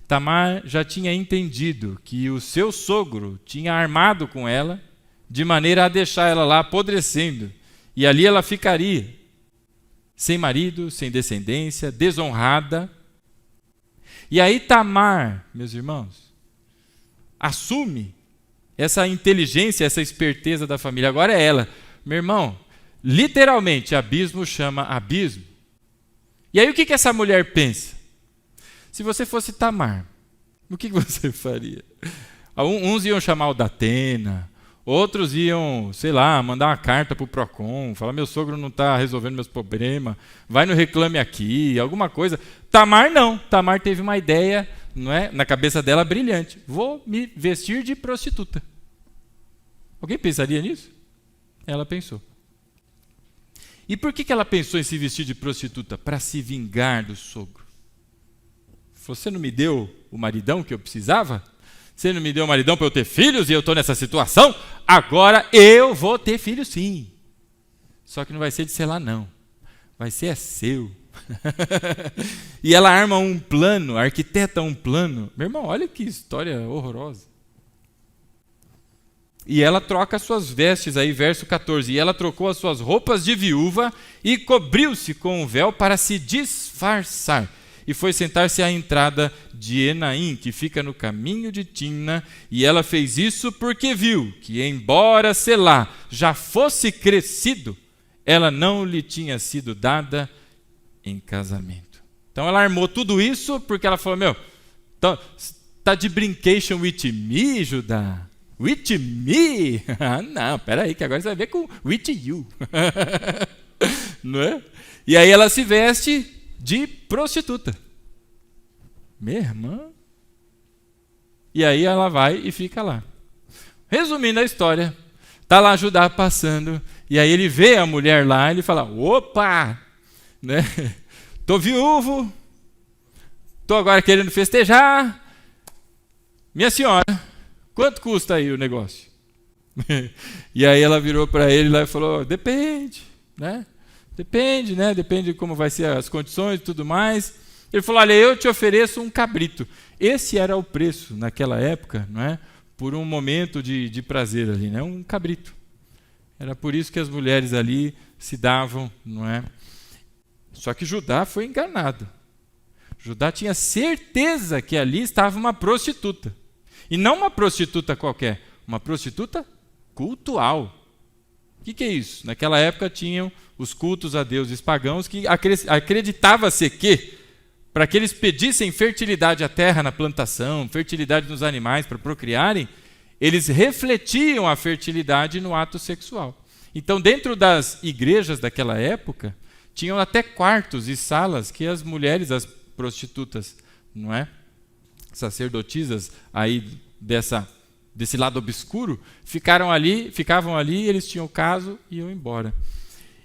Tamar já tinha entendido que o seu sogro tinha armado com ela, de maneira a deixar ela lá apodrecendo, e ali ela ficaria, sem marido, sem descendência, desonrada. E aí Tamar, meus irmãos, assume essa inteligência, essa esperteza da família. Agora é ela. Meu irmão, literalmente, abismo chama abismo. E aí o que essa mulher pensa? Se você fosse Tamar, o que você faria? Uns iam chamar o Datena, outros iam, sei lá, mandar uma carta para o Procon, falar, meu sogro não está resolvendo meus problemas, vai no Reclame Aqui, alguma coisa. Tamar não. Tamar teve uma ideia, não é, na cabeça dela brilhante. Vou me vestir de prostituta. Alguém pensaria nisso? Ela pensou. E por que ela pensou em se vestir de prostituta? Para se vingar do sogro. Você não me deu o maridão que eu precisava? Você não me deu o maridão para eu ter filhos e eu estou nessa situação? Agora eu vou ter filhos sim. Só que não vai ser de Selá não. Vai ser seu. E ela arma um plano, arquiteta um plano. Meu irmão, olha que história horrorosa. E ela troca suas vestes, aí verso 14, e ela trocou as suas roupas de viúva e cobriu-se com um véu para se disfarçar. E foi sentar-se à entrada de Enaim, que fica no caminho de Timna, e ela fez isso porque viu que, embora Selá já fosse crescido, ela não lhe tinha sido dada em casamento. Então ela armou tudo isso porque ela falou, meu, tá de brincation with me, Judá? With me? Ah, não, peraí, que agora você vai ver com with you. Não é? E aí ela se veste de prostituta. Minha irmã? E aí ela vai e fica lá. Resumindo a história, está lá Judá passando, e aí ele vê a mulher lá, e ele fala, opa, né? Tô viúvo, tô agora querendo festejar. Minha senhora, quanto custa aí o negócio? E aí ela virou para ele lá e falou, depende, né? Depende, né? Depende de como vai ser as condições e tudo mais. Ele falou, olha, eu te ofereço um cabrito. Esse era o preço naquela época, não é? Por um momento de prazer ali, né? Um cabrito. Era por isso que as mulheres ali se davam, não é? Só que Judá foi enganado. Judá tinha certeza que ali estava uma prostituta. E não uma prostituta qualquer, uma prostituta cultual. O que é isso? Naquela época tinham os cultos a deuses pagãos que acreditava-se que, para que eles pedissem fertilidade à terra na plantação, fertilidade nos animais para procriarem, eles refletiam a fertilidade no ato sexual. Então, dentro das igrejas daquela época, tinham até quartos e salas que as mulheres, as prostitutas, não é? Sacerdotisas aí desse lado obscuro, ficavam ali, eles tinham caso e iam embora.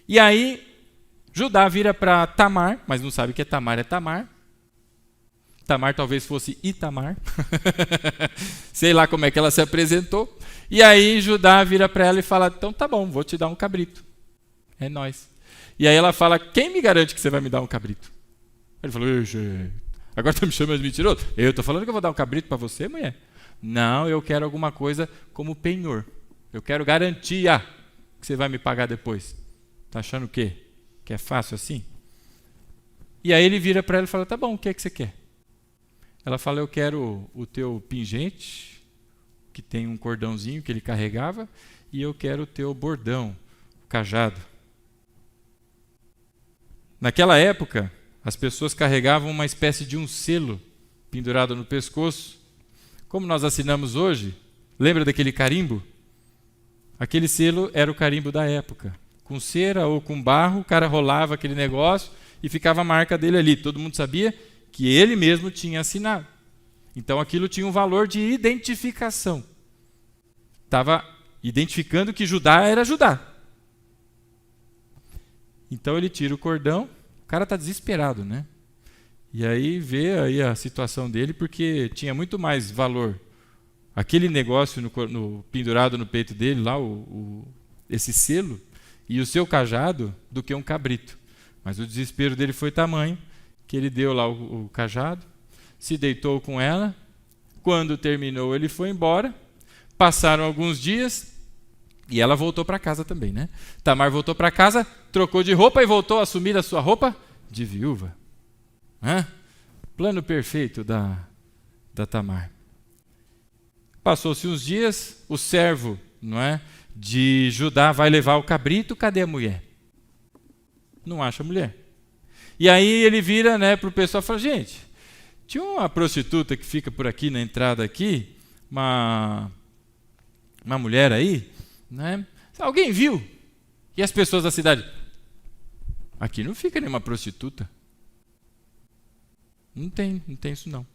E aí, Judá vira para Tamar, mas não sabe que é Tamar. Tamar talvez fosse Itamar. Sei lá como é que ela se apresentou. E aí Judá vira para ela e fala, então tá bom, vou te dar um cabrito. É nóis. E aí ela fala, quem me garante que você vai me dar um cabrito? Ele falou, agora tá me chamando de mentiroso? Eu tô falando que eu vou dar um cabrito para você, mulher? Não, eu quero alguma coisa como penhor. Eu quero garantia que você vai me pagar depois. Tá achando o quê? Que é fácil assim? E aí ele vira para ela e fala, tá bom, o que é que você quer? Ela fala, eu quero o teu pingente, que tem um cordãozinho que ele carregava, e eu quero o teu bordão, o cajado. Naquela época, as pessoas carregavam uma espécie de um selo pendurado no pescoço. Como nós assinamos hoje, lembra daquele carimbo? Aquele selo era o carimbo da época. Com cera ou com barro, o cara rolava aquele negócio e ficava a marca dele ali. Todo mundo sabia que ele mesmo tinha assinado. Então aquilo tinha um valor de identificação. Estava identificando que Judá era Judá. Então ele tira o cordão, o cara está desesperado, né? E aí vê aí a situação dele, porque tinha muito mais valor aquele negócio pendurado no peito dele, lá esse selo, e o seu cajado, do que um cabrito. Mas o desespero dele foi tamanho, que ele deu lá o cajado, se deitou com ela, quando terminou ele foi embora, passaram alguns dias, e ela voltou para casa também, né? Tamar voltou para casa, trocou de roupa e voltou a assumir a sua roupa de viúva. Plano perfeito da Tamar. Passou-se uns dias, o servo, não é, de Judá vai levar o cabrito, cadê a mulher? Não acha a mulher. E aí ele vira, né, para o pessoal e fala, gente, tinha uma prostituta que fica por aqui na entrada aqui, uma mulher aí, né? Alguém viu? E as pessoas da cidade, aqui não fica nenhuma prostituta. Não tem isso não.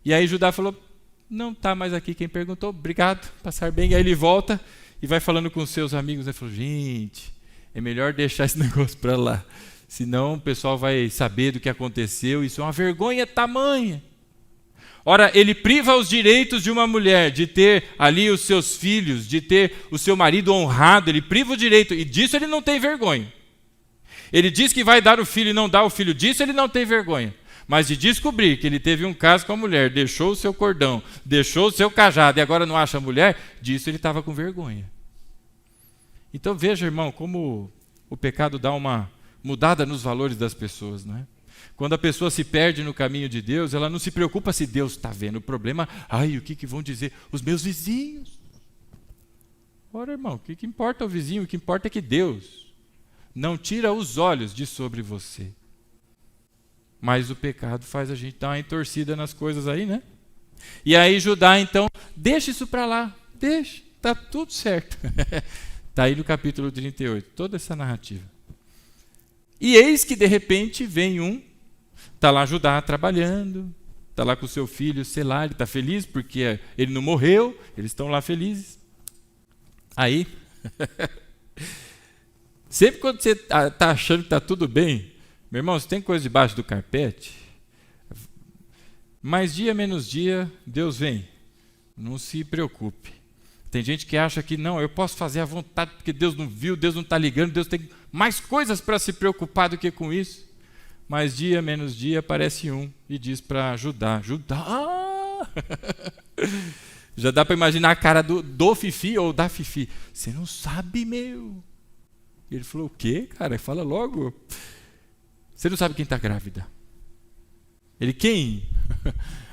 E aí Judá falou, não está mais aqui quem perguntou, obrigado, passar bem. E aí ele volta e vai falando com os seus amigos, né? Falou, gente, é melhor deixar esse negócio para lá, senão o pessoal vai saber do que aconteceu, isso é uma vergonha tamanha. Ora, ele priva os direitos de uma mulher de ter ali os seus filhos, de ter o seu marido honrado, ele priva o direito, e disso ele não tem vergonha. Ele diz que vai dar o filho e não dá o filho, disso ele não tem vergonha. Mas de descobrir que ele teve um caso com a mulher, deixou o seu cordão, deixou o seu cajado e agora não acha a mulher, disso ele estava com vergonha. Então veja, irmão, como o pecado dá uma mudada nos valores das pessoas, não é? Quando a pessoa se perde no caminho de Deus, ela não se preocupa se Deus está vendo. O problema, o que vão dizer os meus vizinhos? Ora, irmão, o que importa o vizinho? O que importa é que Deus não tira os olhos de sobre você. Mas o pecado faz a gente dar uma entorcida nas coisas aí, né? E aí Judá, então, deixa isso para lá. Deixa, está tudo certo. Está aí no capítulo 38, toda essa narrativa. E eis que, de repente, vem está lá Judá trabalhando, está lá com o seu filho, sei lá, ele está feliz porque ele não morreu, eles estão lá felizes. Aí, sempre quando você está achando que está tudo bem, meu irmão, se tem coisa debaixo do carpete, mais dia menos dia, Deus vem. Não se preocupe. Tem gente que acha que não, eu posso fazer à vontade porque Deus não viu, Deus não está ligando, Deus tem mais coisas para se preocupar do que com isso. Mas dia menos dia aparece um e diz para Judá. Já dá para imaginar a cara do Fifi ou da Fifi. Você não sabe, meu. Ele falou, o quê, cara? Fala logo. Você não sabe quem está grávida. Ele, quem?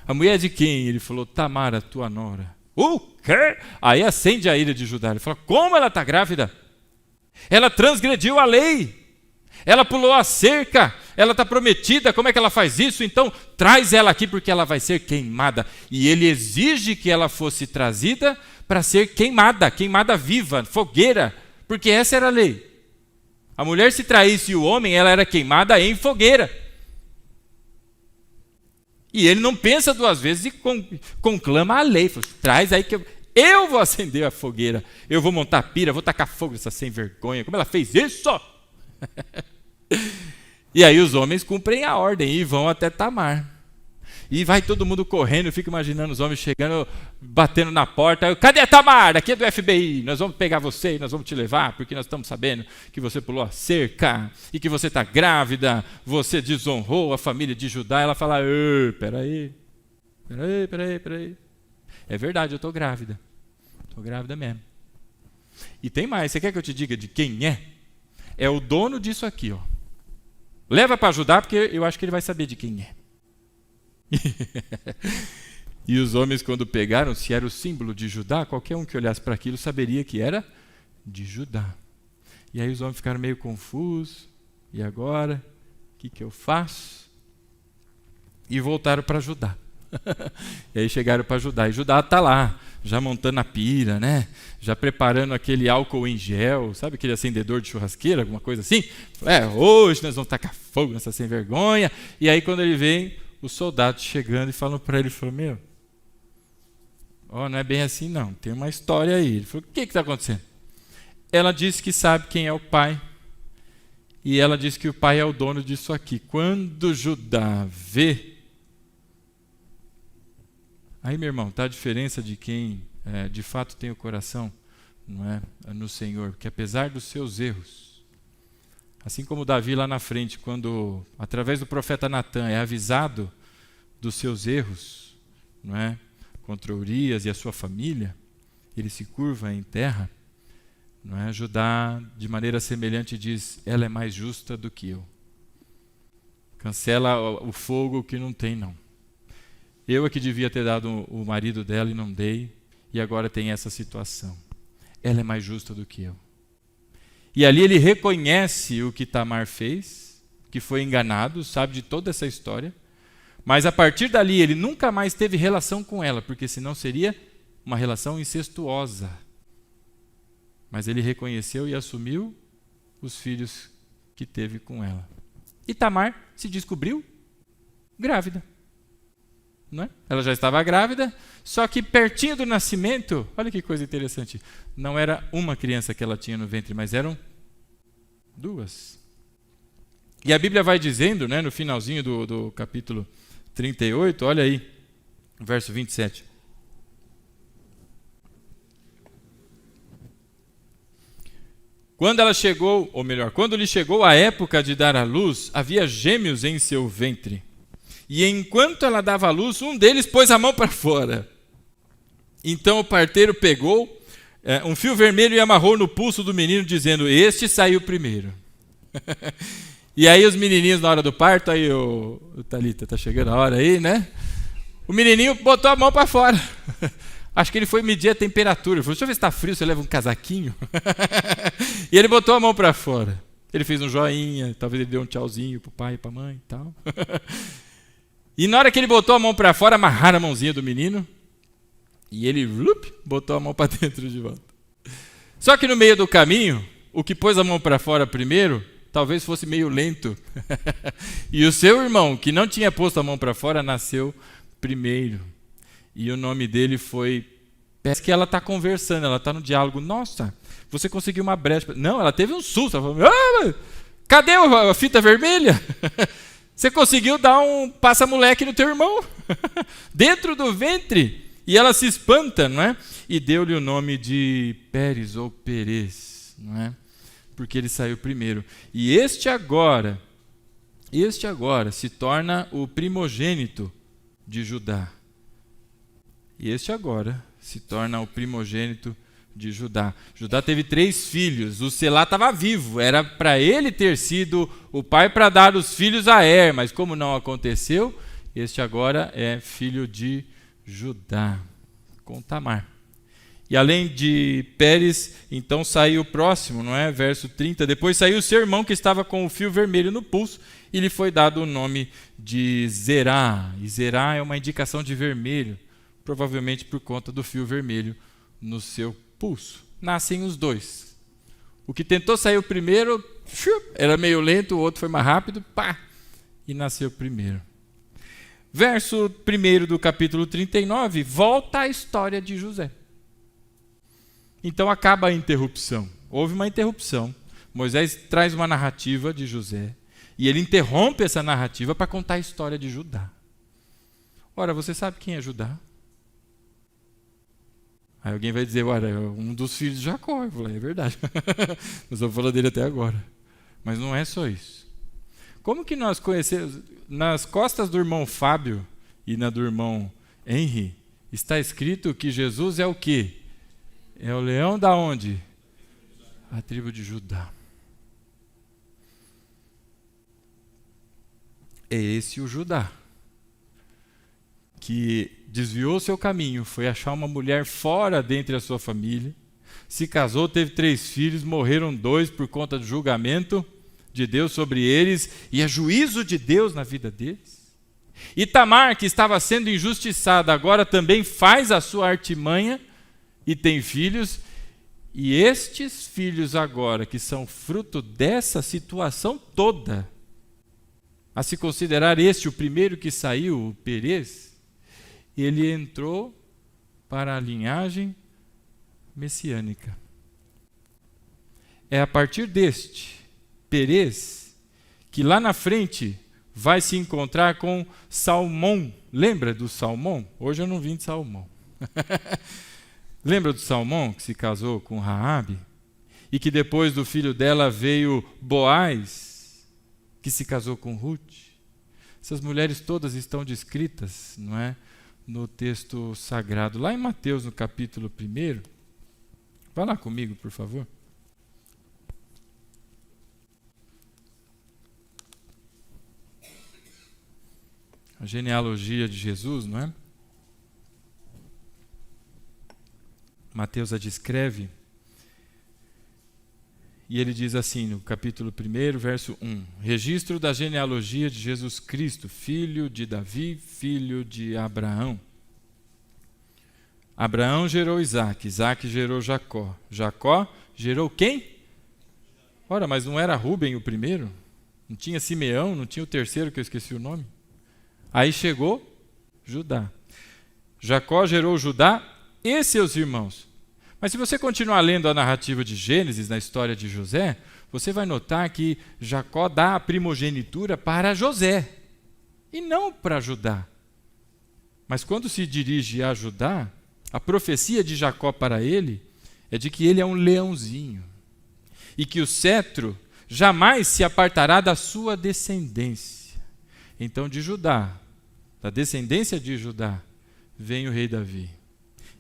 A mulher de quem? Ele falou, Tamar, a tua nora. O quê? Aí acende a ira de Judá. Ele fala, como ela está grávida? Ela transgrediu a lei. Ela pulou a cerca. Ela está prometida. Como é que ela faz isso? Então traz ela aqui porque ela vai ser queimada. E ele exige que ela fosse trazida para ser queimada viva, fogueira. Porque essa era a lei. A mulher se traísse o homem, ela era queimada em fogueira. E ele não pensa duas vezes e conclama a lei. Fala, traz aí que eu vou acender a fogueira. Eu vou montar a pira, vou tacar fogo nessa sem vergonha. Como ela fez isso? E aí os homens cumprem a ordem e vão até Tamar. E vai todo mundo correndo, eu fico imaginando os homens chegando, batendo na porta. Cadê a Tamar? Aqui é do FBI. Nós vamos pegar você e nós vamos te levar, porque nós estamos sabendo que você pulou a cerca e que você está grávida. Você desonrou a família de Judá. Ela fala, peraí. É verdade, eu estou grávida. Estou grávida mesmo. E tem mais, você quer que eu te diga de quem é? É o dono disso aqui, ó. Leva para Judá, porque eu acho que ele vai saber de quem é. E os homens, quando pegaram, se era o símbolo de Judá, qualquer um que olhasse para aquilo saberia que era de Judá. E aí os homens ficaram meio confusos. E agora? O que eu faço? E voltaram para Judá. E aí chegaram para Judá. E Judá está lá, já montando a pira, né? Já preparando aquele álcool em gel, sabe aquele acendedor de churrasqueira, alguma coisa assim? Hoje nós vamos tacar fogo nessa sem vergonha. E aí quando ele vem, os soldados chegando e falam para ele, meu, não é bem assim não, tem uma história aí. Ele falou, o que está acontecendo? Ela disse que sabe quem é o pai, e ela disse que o pai é o dono disso aqui. Quando Judá vê, aí, meu irmão, está a diferença de quem de fato tem o coração, não é, no Senhor, que apesar dos seus erros, assim como Davi lá na frente, quando, através do profeta Natã, é avisado dos seus erros, não é? Contra Urias e a sua família, ele se curva em terra, não é? Judá, de maneira semelhante, diz, ela é mais justa do que eu. Cancela o fogo que não tem, não. Eu é que devia ter dado o marido dela e não dei, e agora tem essa situação. Ela é mais justa do que eu. E ali ele reconhece o que Tamar fez, que foi enganado, sabe de toda essa história, mas a partir dali ele nunca mais teve relação com ela, porque senão seria uma relação incestuosa. Mas ele reconheceu e assumiu os filhos que teve com ela. E Tamar se descobriu grávida. Não é? Ela já estava grávida, só que pertinho do nascimento, olha que coisa interessante, não era uma criança que ela tinha no ventre, mas eram duas. E a Bíblia vai dizendo, né, no finalzinho do capítulo 38, olha aí, verso 27. Quando ela chegou, ou melhor, quando lhe chegou a época de dar à luz, havia gêmeos em seu ventre. E enquanto ela dava à luz, um deles pôs a mão para fora. Então o parteiro pegou um fio vermelho e amarrou no pulso do menino, dizendo, este saiu primeiro. E aí os menininhos, na hora do parto, aí o Thalita, tá chegando a hora aí, né? O menininho botou a mão para fora. Acho que ele foi medir a temperatura. Ele falou, deixa eu ver se está frio, você leva um casaquinho. E ele botou a mão para fora. Ele fez um joinha, talvez ele deu um tchauzinho para o pai e para a mãe e tal. E na hora que ele botou a mão para fora, amarraram a mãozinha do menino, e ele botou a mão para dentro de volta. Só que no meio do caminho, o que pôs a mão para fora primeiro, talvez fosse meio lento. E o seu irmão, que não tinha posto a mão para fora, nasceu primeiro. E o nome dele foi... Parece que ela está conversando, ela está no diálogo. Nossa, você conseguiu uma brecha. Não, ela teve um susto. Ela falou, cadê a fita vermelha? Você conseguiu dar um passa-moleque no teu irmão? Dentro do ventre. E ela se espanta, não é? E deu-lhe o nome de Pérez ou Perez, não é? Porque ele saiu primeiro. E este agora se torna o primogênito de Judá. E este agora se torna o primogênito de Judá. Judá teve 3 filhos. O Selá estava vivo. Era para ele ter sido o pai para dar os filhos a Er. Mas como não aconteceu, este agora é filho de Judá, com Tamar. E além de Pérez, então saiu o próximo, não é? Verso 30. Depois saiu o seu irmão que estava com o fio vermelho no pulso e lhe foi dado o nome de Zerá. E Zerá é uma indicação de vermelho, provavelmente por conta do fio vermelho no seu pulso. Nascem os 2. O que tentou sair o primeiro, era meio lento, o outro foi mais rápido, pá, e nasceu primeiro. Verso 1 do capítulo 39, volta a história de José. Então acaba a interrupção. Houve uma interrupção. Moisés traz uma narrativa de José e ele interrompe essa narrativa para contar a história de Judá. Ora, você sabe quem é Judá? Aí alguém vai dizer, olha, é um dos filhos de Jacó. Eu falei, é verdade. Nós estamos falando dele até agora. Mas não é só isso. Como que nós conhecemos? Nas costas do irmão Fábio e na do irmão Henry, está escrito que Jesus é o quê? É o leão da onde? A tribo de Judá. É esse o Judá que desviou seu caminho, foi achar uma mulher fora dentre a sua família, se casou, teve 3 filhos, morreram 2 por conta do julgamento de Deus sobre eles e é juízo de Deus na vida deles. E Tamar, que estava sendo injustiçada, agora também faz a sua artimanha e tem filhos, e estes filhos agora, que são fruto dessa situação toda, a se considerar este o primeiro que saiu, o Perez, ele entrou para a linhagem messiânica. É a partir deste Perez que lá na frente vai se encontrar com Salmão. Lembra do Salmão? Hoje eu não vim de Salmão. Lembra do Salmão que se casou com Raabe? E que depois do filho dela veio Boaz, que se casou com Ruth? Essas mulheres todas estão descritas, não é, no texto sagrado. Lá em Mateus, no capítulo 1. Vá lá comigo, por favor. A genealogia de Jesus, não é? Mateus a descreve, e ele diz assim, no capítulo 1, verso 1, registro da genealogia de Jesus Cristo, filho de Davi, filho de Abraão. Abraão gerou Isaque, Isaque gerou Jacó, Jacó gerou quem? Ora, mas não era Rúben o primeiro? Não tinha Simeão, não tinha o terceiro que eu esqueci o nome? Aí chegou Judá. Jacó gerou Judá e seus irmãos. Mas se você continuar lendo a narrativa de Gênesis, na história de José, você vai notar que Jacó dá a primogenitura para José, e não para Judá. Mas quando se dirige a Judá, a profecia de Jacó para ele é de que ele é um leãozinho, e que o cetro jamais se apartará da sua descendência. Então de Judá, da descendência de Judá, vem o rei Davi.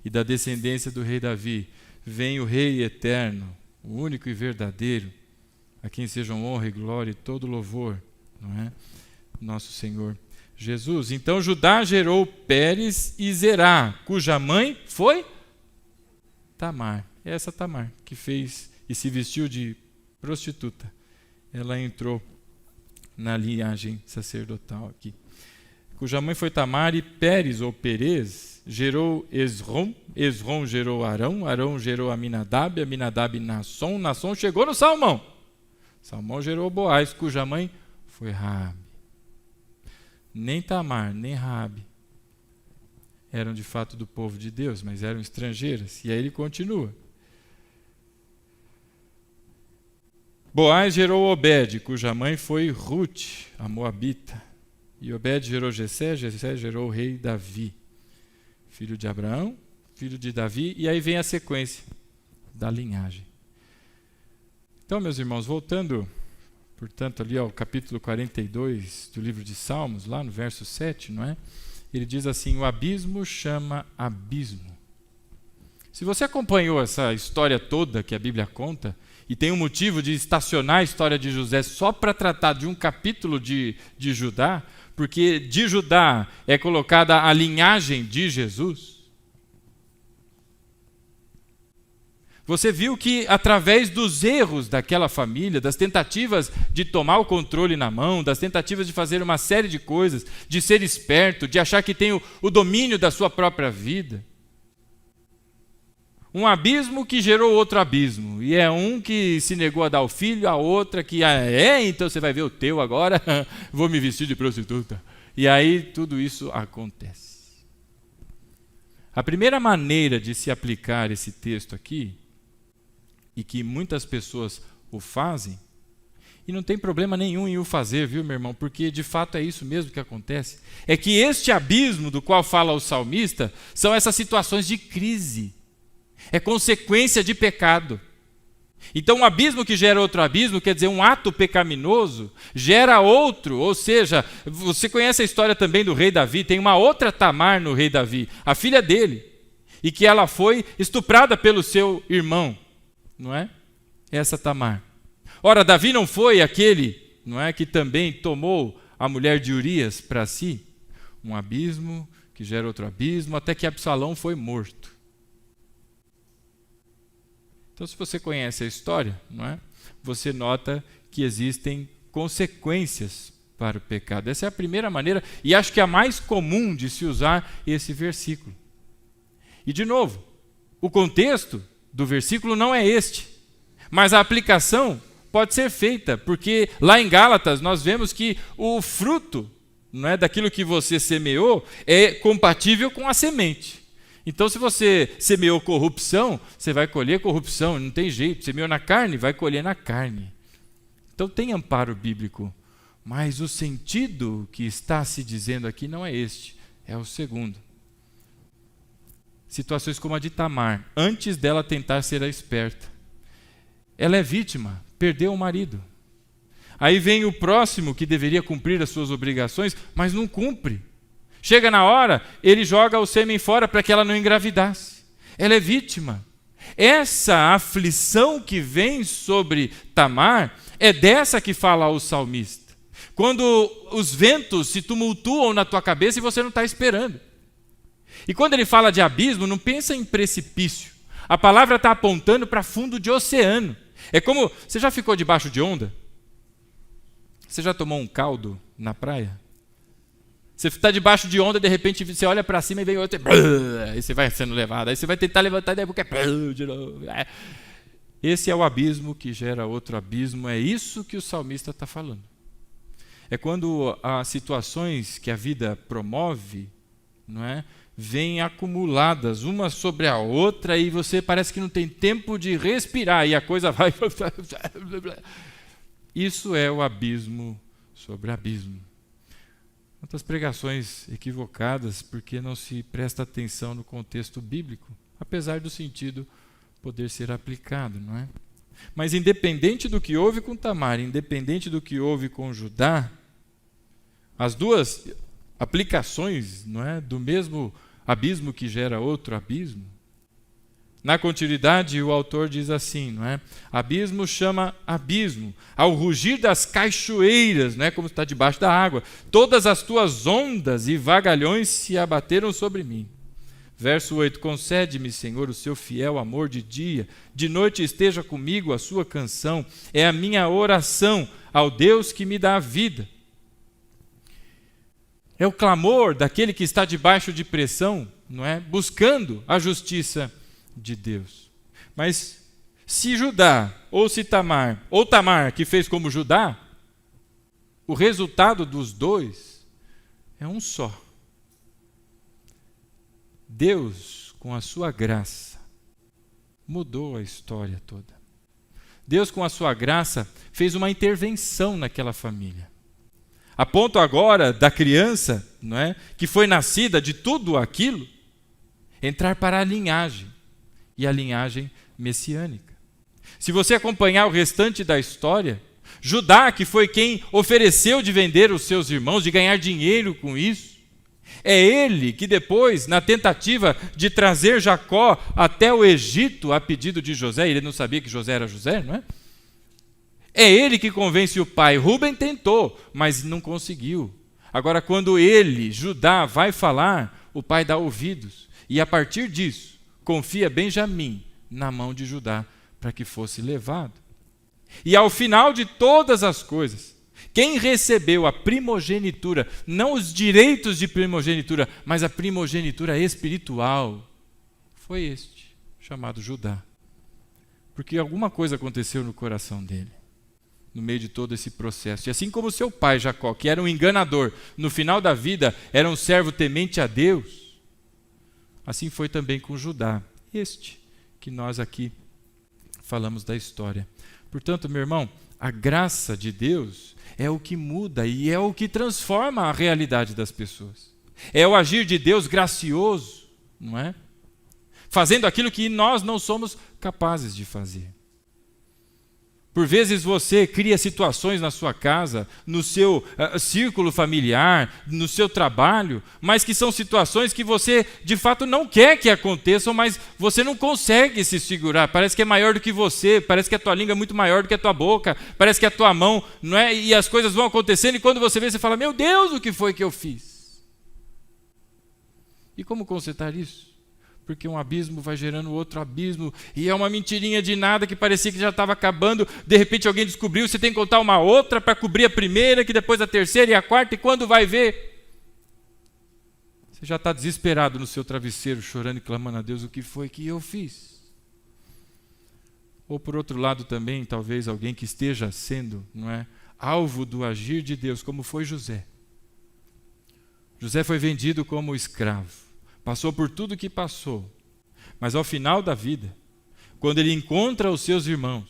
E da descendência do rei Davi vem o rei eterno, o único e verdadeiro, a quem sejam honra e glória e todo louvor, não é? Nosso Senhor Jesus. Então Judá gerou Pérez e Zerá, cuja mãe foi Tamar. É essa Tamar que fez e se vestiu de prostituta. Ela entrou na linhagem sacerdotal aqui. Cuja mãe foi Tamar, e Pérez ou Perez gerou Esrom, Esrom gerou Arão, Arão gerou Aminadab, Aminadab Nasson, Nasson chegou no Salmão. Salmão gerou Boaz, cuja mãe foi Raabe. Nem Tamar, nem Raabe eram de fato do povo de Deus, mas eram estrangeiras. E aí ele continua. Boaz gerou Obed, cuja mãe foi Ruth, a moabita. E Obed gerou Jessé, Jessé gerou o rei Davi, filho de Abraão, filho de Davi, e aí vem a sequência da linhagem. Então, meus irmãos, voltando, portanto, ali ao capítulo 42 do livro de Salmos, lá no verso 7, não é? Ele diz assim: o abismo chama abismo. Se você acompanhou essa história toda que a Bíblia conta, e tem um motivo de estacionar a história de José só para tratar de um capítulo de Judá, porque de Judá é colocada a linhagem de Jesus, você viu que através dos erros daquela família, das tentativas de tomar o controle na mão, das tentativas de fazer uma série de coisas, de ser esperto, de achar que tem o domínio da sua própria vida, um abismo que gerou outro abismo. E é um que se negou a dar o filho, a outra que, então você vai ver o teu agora, vou me vestir de prostituta. E aí tudo isso acontece. A primeira maneira de se aplicar esse texto aqui, e que muitas pessoas o fazem, e não tem problema nenhum em o fazer, viu, meu irmão? Porque de fato é isso mesmo que acontece. É que este abismo do qual fala o salmista são essas situações de crise. É consequência de pecado. Então, um abismo que gera outro abismo, quer dizer, um ato pecaminoso, gera outro. Ou seja, você conhece a história também do rei Davi, tem uma outra Tamar no rei Davi, a filha dele, e que ela foi estuprada pelo seu irmão, não é? Essa Tamar. Ora, Davi não foi aquele, não é, que também tomou a mulher de Urias para si? Um abismo que gera outro abismo, até que Absalão foi morto. Então, se você conhece a história, não é? Você nota que existem consequências para o pecado. Essa é a primeira maneira, e acho que é a mais comum de se usar esse versículo. E, de novo, o contexto do versículo não é este, mas a aplicação pode ser feita, porque lá em Gálatas nós vemos que o fruto, não é, daquilo que você semeou é compatível com a semente. Então, se você semeou corrupção, você vai colher corrupção, não tem jeito. Semeou na carne, vai colher na carne. Então, tem amparo bíblico. Mas o sentido que está se dizendo aqui não é este, é o segundo. Situações como a de Tamar, antes dela tentar ser a esperta. Ela é vítima, perdeu o marido. Aí vem o próximo que deveria cumprir as suas obrigações, mas não cumpre. Chega na hora, ele joga o sêmen fora para que ela não engravidasse. Ela é vítima. Essa aflição que vem sobre Tamar é dessa que fala o salmista. Quando os ventos se tumultuam na tua cabeça e você não está esperando. E quando ele fala de abismo, não pensa em precipício. A palavra está apontando para fundo de oceano. É como, você já ficou debaixo de onda? Você já tomou um caldo na praia? Você está debaixo de onda, de repente você olha para cima e vem outro, aí você vai sendo levado, aí você vai tentar levantar e daí porque de novo. Esse é o abismo que gera outro abismo, é isso que o salmista está falando. É quando as situações que a vida promove, não é, vêm acumuladas uma sobre a outra e você parece que não tem tempo de respirar e a coisa vai. Isso é o abismo sobre abismo. Quantas pregações equivocadas porque não se presta atenção no contexto bíblico, apesar do sentido poder ser aplicado, não é? Mas independente do que houve com Tamar, independente do que houve com Judá, as duas aplicações, não é, do mesmo abismo que gera outro abismo. Na continuidade, o autor diz assim, não é? Abismo chama abismo, ao rugir das cachoeiras, não é, como está debaixo da água. Todas as tuas ondas e vagalhões se abateram sobre mim. Verso 8, concede-me, Senhor, o seu fiel amor de dia, de noite esteja comigo a sua canção, é a minha oração ao Deus que me dá a vida. É o clamor daquele que está debaixo de pressão, não é? Buscando a justiça de Deus. Mas se Judá, ou se Tamar, ou Tamar que fez como Judá, o resultado dos dois é um só. Deus, com a sua graça, mudou a história toda. Deus, com a sua graça, fez uma intervenção naquela família. A ponto agora da criança, não é, que foi nascida de tudo aquilo, entrar para a linhagem, e a linhagem messiânica. Se você acompanhar o restante da história, Judá, que foi quem ofereceu de vender os seus irmãos, de ganhar dinheiro com isso, é ele que depois, na tentativa de trazer Jacó até o Egito a pedido de José, ele não sabia que José era José, não é? É ele que convence o pai. Rúben tentou, mas não conseguiu. Agora, quando ele, Judá, vai falar, o pai dá ouvidos. E a partir disso, confia Benjamim na mão de Judá para que fosse levado. E ao final de todas as coisas, quem recebeu a primogenitura, não os direitos de primogenitura, mas a primogenitura espiritual, foi este, chamado Judá. Porque alguma coisa aconteceu no coração dele, no meio de todo esse processo. E assim como seu pai Jacó, que era um enganador, no final da vida era um servo temente a Deus, assim foi também com Judá, este que nós aqui falamos da história. Portanto, meu irmão, a graça de Deus é o que muda e é o que transforma a realidade das pessoas. É o agir de Deus gracioso, não é? Fazendo aquilo que nós não somos capazes de fazer. Por vezes você cria situações na sua casa, no seu círculo familiar, no seu trabalho, mas que são situações que você de fato não quer que aconteçam, mas você não consegue se segurar. Parece que é maior do que você, parece que a tua língua é muito maior do que a tua boca, parece que a tua mão, não é? E as coisas vão acontecendo e quando você vê, você fala, meu Deus, o que foi que eu fiz? E como consertar isso? Porque um abismo vai gerando outro abismo, e é uma mentirinha de nada que parecia que já estava acabando, de repente alguém descobriu, você tem que contar uma outra para cobrir a primeira, que depois a terceira e a quarta, e quando vai ver, você já está desesperado no seu travesseiro, chorando e clamando a Deus, o que foi que eu fiz? Ou por outro lado também, talvez alguém que esteja sendo, não é, alvo do agir de Deus, como foi José. José foi vendido como escravo. Passou por tudo que passou, mas ao final da vida, quando ele encontra os seus irmãos,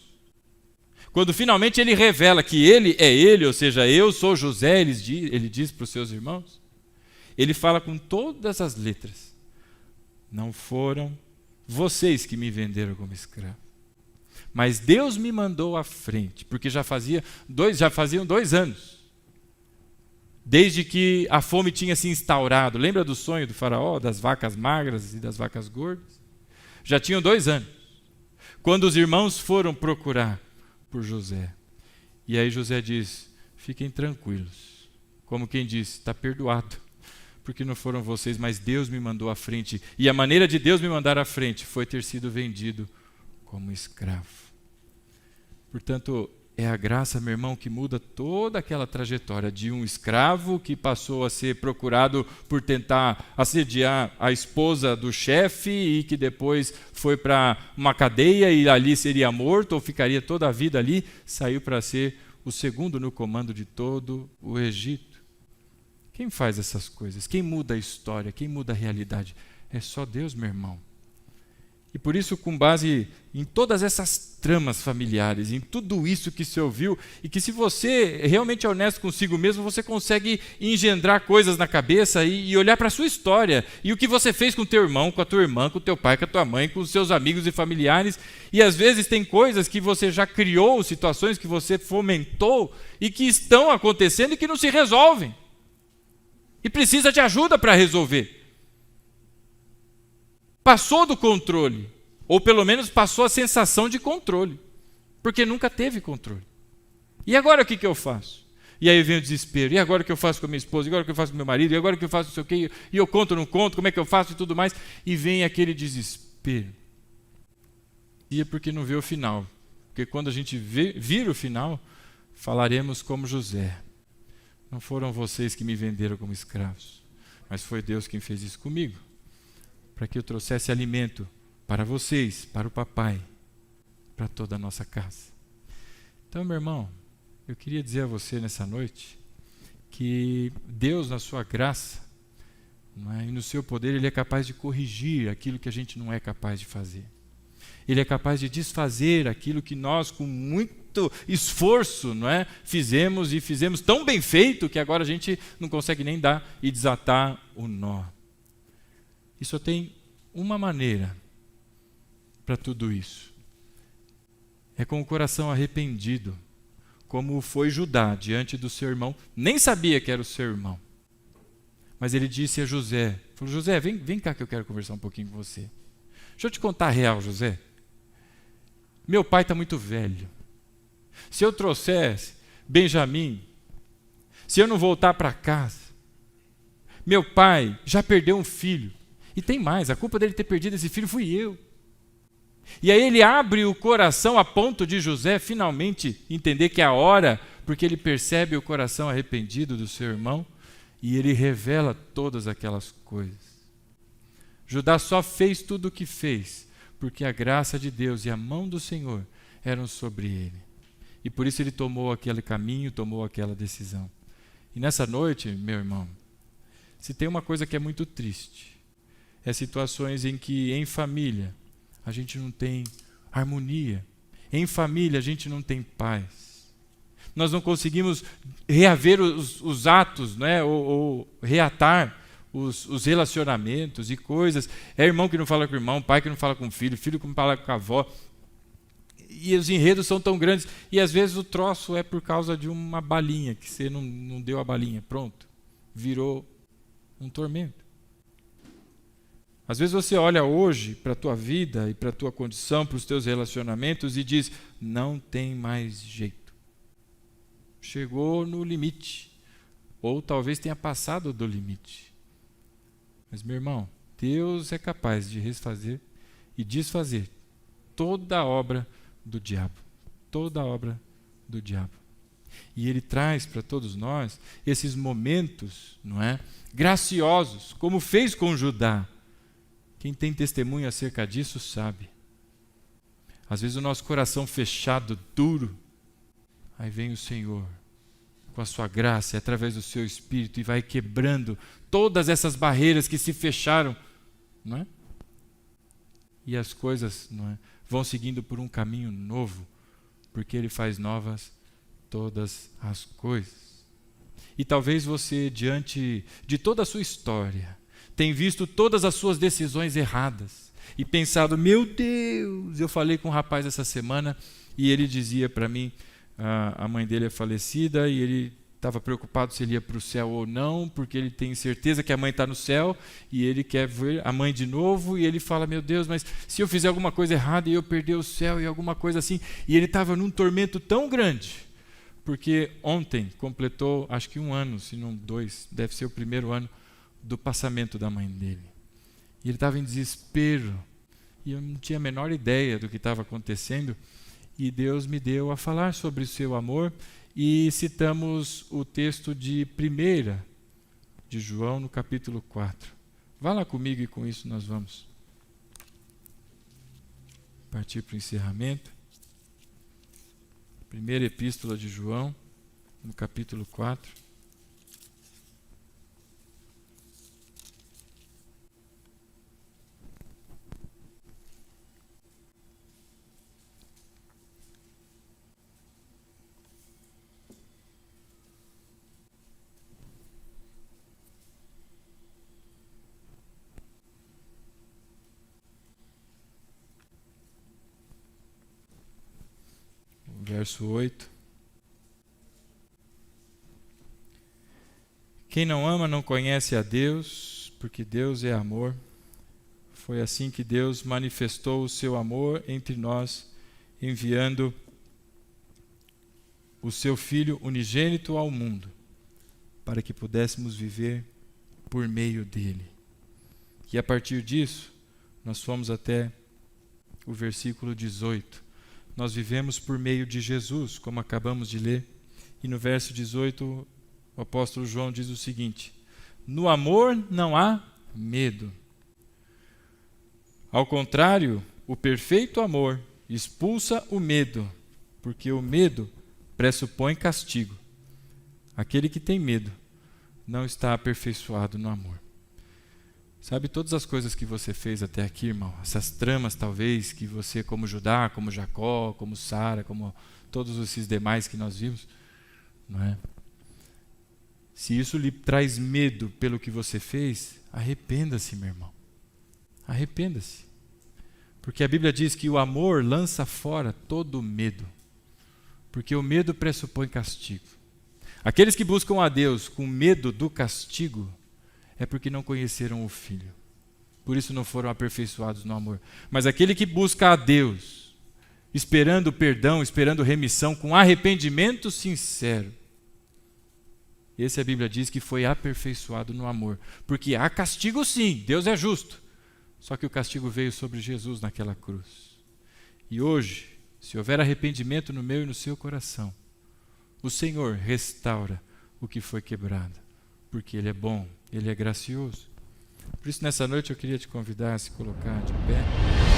quando finalmente ele revela que ele é ele, ou seja, eu sou José, ele diz para os seus irmãos, ele fala com todas as letras, não foram vocês que me venderam como escravo, mas Deus me mandou à frente, porque já faziam 2 anos, desde que a fome tinha se instaurado. Lembra do sonho do faraó, das vacas magras e das vacas gordas? Já tinham 2 anos, quando os irmãos foram procurar por José. E aí José diz, fiquem tranquilos, como quem diz, está perdoado, porque não foram vocês, mas Deus me mandou à frente. E a maneira de Deus me mandar à frente foi ter sido vendido como escravo. Portanto, é a graça, meu irmão, que muda toda aquela trajetória de um escravo que passou a ser procurado por tentar assediar a esposa do chefe e que depois foi para uma cadeia e ali seria morto ou ficaria toda a vida ali, saiu para ser o segundo no comando de todo o Egito. Quem faz essas coisas? Quem muda a história? Quem muda a realidade? É só Deus, meu irmão. E por isso, com base em todas essas tramas familiares, em tudo isso que se ouviu, e que se você realmente é honesto consigo mesmo, você consegue engendrar coisas na cabeça e olhar para a sua história, e o que você fez com o teu irmão, com a tua irmã, com o teu pai, com a tua mãe, com os seus amigos e familiares, e às vezes tem coisas que você já criou, situações que você fomentou, e que estão acontecendo e que não se resolvem. E precisa de ajuda para resolver. Passou do controle, ou pelo menos passou a sensação de controle, porque nunca teve controle. E agora o que eu faço? E aí vem o desespero, e agora o que eu faço com a minha esposa, e agora o que eu faço com meu marido, e agora o que eu faço não sei o quê, e eu conto ou não conto, como é que eu faço e tudo mais, e vem aquele desespero. E é porque não vê o final, porque quando a gente vir o final, falaremos como José, não foram vocês que me venderam como escravos, mas foi Deus quem fez isso comigo, para que eu trouxesse alimento para vocês, para o papai, para toda a nossa casa. Então, meu irmão, eu queria dizer a você nessa noite que Deus, na sua graça, não é? E no seu poder Ele é capaz de corrigir aquilo que a gente não é capaz de fazer. Ele é capaz de desfazer aquilo que nós, com muito esforço, não é, fizemos e fizemos tão bem feito que agora a gente não consegue nem dar e desatar o nó. E só tem uma maneira para tudo isso. É com o coração arrependido, como foi Judá diante do seu irmão. Nem sabia que era o seu irmão. Mas ele disse a José, falou, José, vem cá que eu quero conversar um pouquinho com você. Deixa eu te contar a real, José. Meu pai está muito velho. Se eu trouxesse Benjamim, se eu não voltar para casa, meu pai já perdeu um filho. E tem mais, a culpa dele ter perdido esse filho fui eu. E aí ele abre o coração a ponto de José finalmente entender que é a hora, porque ele percebe o coração arrependido do seu irmão e ele revela todas aquelas coisas. Judá só fez tudo o que fez porque a graça de Deus e a mão do Senhor eram sobre ele. E por isso ele tomou aquele caminho, tomou aquela decisão. E nessa noite, meu irmão, se tem uma coisa que é muito triste, é situações em que em família a gente não tem harmonia, em família a gente não tem paz. Nós não conseguimos reaver os atos, né? ou reatar os relacionamentos e coisas. É irmão que não fala com o irmão, pai que não fala com o filho, filho que não fala com a avó. E os enredos são tão grandes. E às vezes o troço é por causa de uma balinha, que você não deu a balinha. Pronto, virou um tormento. Às vezes você olha hoje para a tua vida e para a tua condição, para os teus relacionamentos e diz, não tem mais jeito. Chegou no limite. Ou talvez tenha passado do limite. Mas, meu irmão, Deus é capaz de refazer e desfazer toda a obra do diabo. Toda a obra do diabo. E Ele traz para todos nós esses momentos, não é, graciosos, como fez com Judá. Quem tem testemunho acerca disso sabe. Às vezes o nosso coração fechado, duro, aí vem o Senhor com a sua graça, através do seu Espírito, e vai quebrando todas essas barreiras que se fecharam, não é? E as coisas, não é, vão seguindo por um caminho novo, porque Ele faz novas todas as coisas. E talvez você, diante de toda a sua história, tenha visto todas as suas decisões erradas e pensado, meu Deus, eu falei com um rapaz essa semana e ele dizia para mim, a mãe dele é falecida e ele estava preocupado se ele ia para o céu ou não, porque ele tem certeza que a mãe está no céu e ele quer ver a mãe de novo e ele fala, meu Deus, mas se eu fizer alguma coisa errada e eu perder o céu e alguma coisa assim, e ele estava num tormento tão grande, porque ontem completou acho que 1 ano, se não 2, deve ser o primeiro ano do passamento da mãe dele. E ele estava em desespero e eu não tinha a menor ideia do que estava acontecendo. E Deus me deu a falar sobre o seu amor e citamos o texto de 1 de João no capítulo 4. Vá lá comigo e com isso nós vamos partir para o encerramento. Primeira epístola de João, no capítulo 4. Verso 8. Quem não ama não conhece a Deus, porque Deus é amor. Foi assim que Deus manifestou o seu amor entre nós, enviando o seu Filho unigênito ao mundo, para que pudéssemos viver por meio dele. E a partir disso, nós fomos até o versículo 18. Nós vivemos por meio de Jesus, como acabamos de ler. E no verso 18, o apóstolo João diz o seguinte: no amor não há medo. Ao contrário, o perfeito amor expulsa o medo, porque o medo pressupõe castigo. Aquele que tem medo não está aperfeiçoado no amor. Sabe, todas as coisas que você fez até aqui, irmão, essas tramas talvez que você, como Judá, como Jacó, como Sara, como todos esses demais que nós vimos, não é? Se isso lhe traz medo pelo que você fez, arrependa-se, meu irmão. Arrependa-se. Porque a Bíblia diz que o amor lança fora todo medo. Porque o medo pressupõe castigo. Aqueles que buscam a Deus com medo do castigo é porque não conheceram o Filho. Por isso não foram aperfeiçoados no amor. Mas aquele que busca a Deus, esperando perdão, esperando remissão, com arrependimento sincero, esse a Bíblia diz que foi aperfeiçoado no amor. Porque há castigo sim, Deus é justo. Só que o castigo veio sobre Jesus naquela cruz. E hoje, se houver arrependimento no meu e no seu coração, o Senhor restaura o que foi quebrado. Porque Ele é bom, Ele é gracioso. Por isso, nessa noite, eu queria te convidar a se colocar de pé.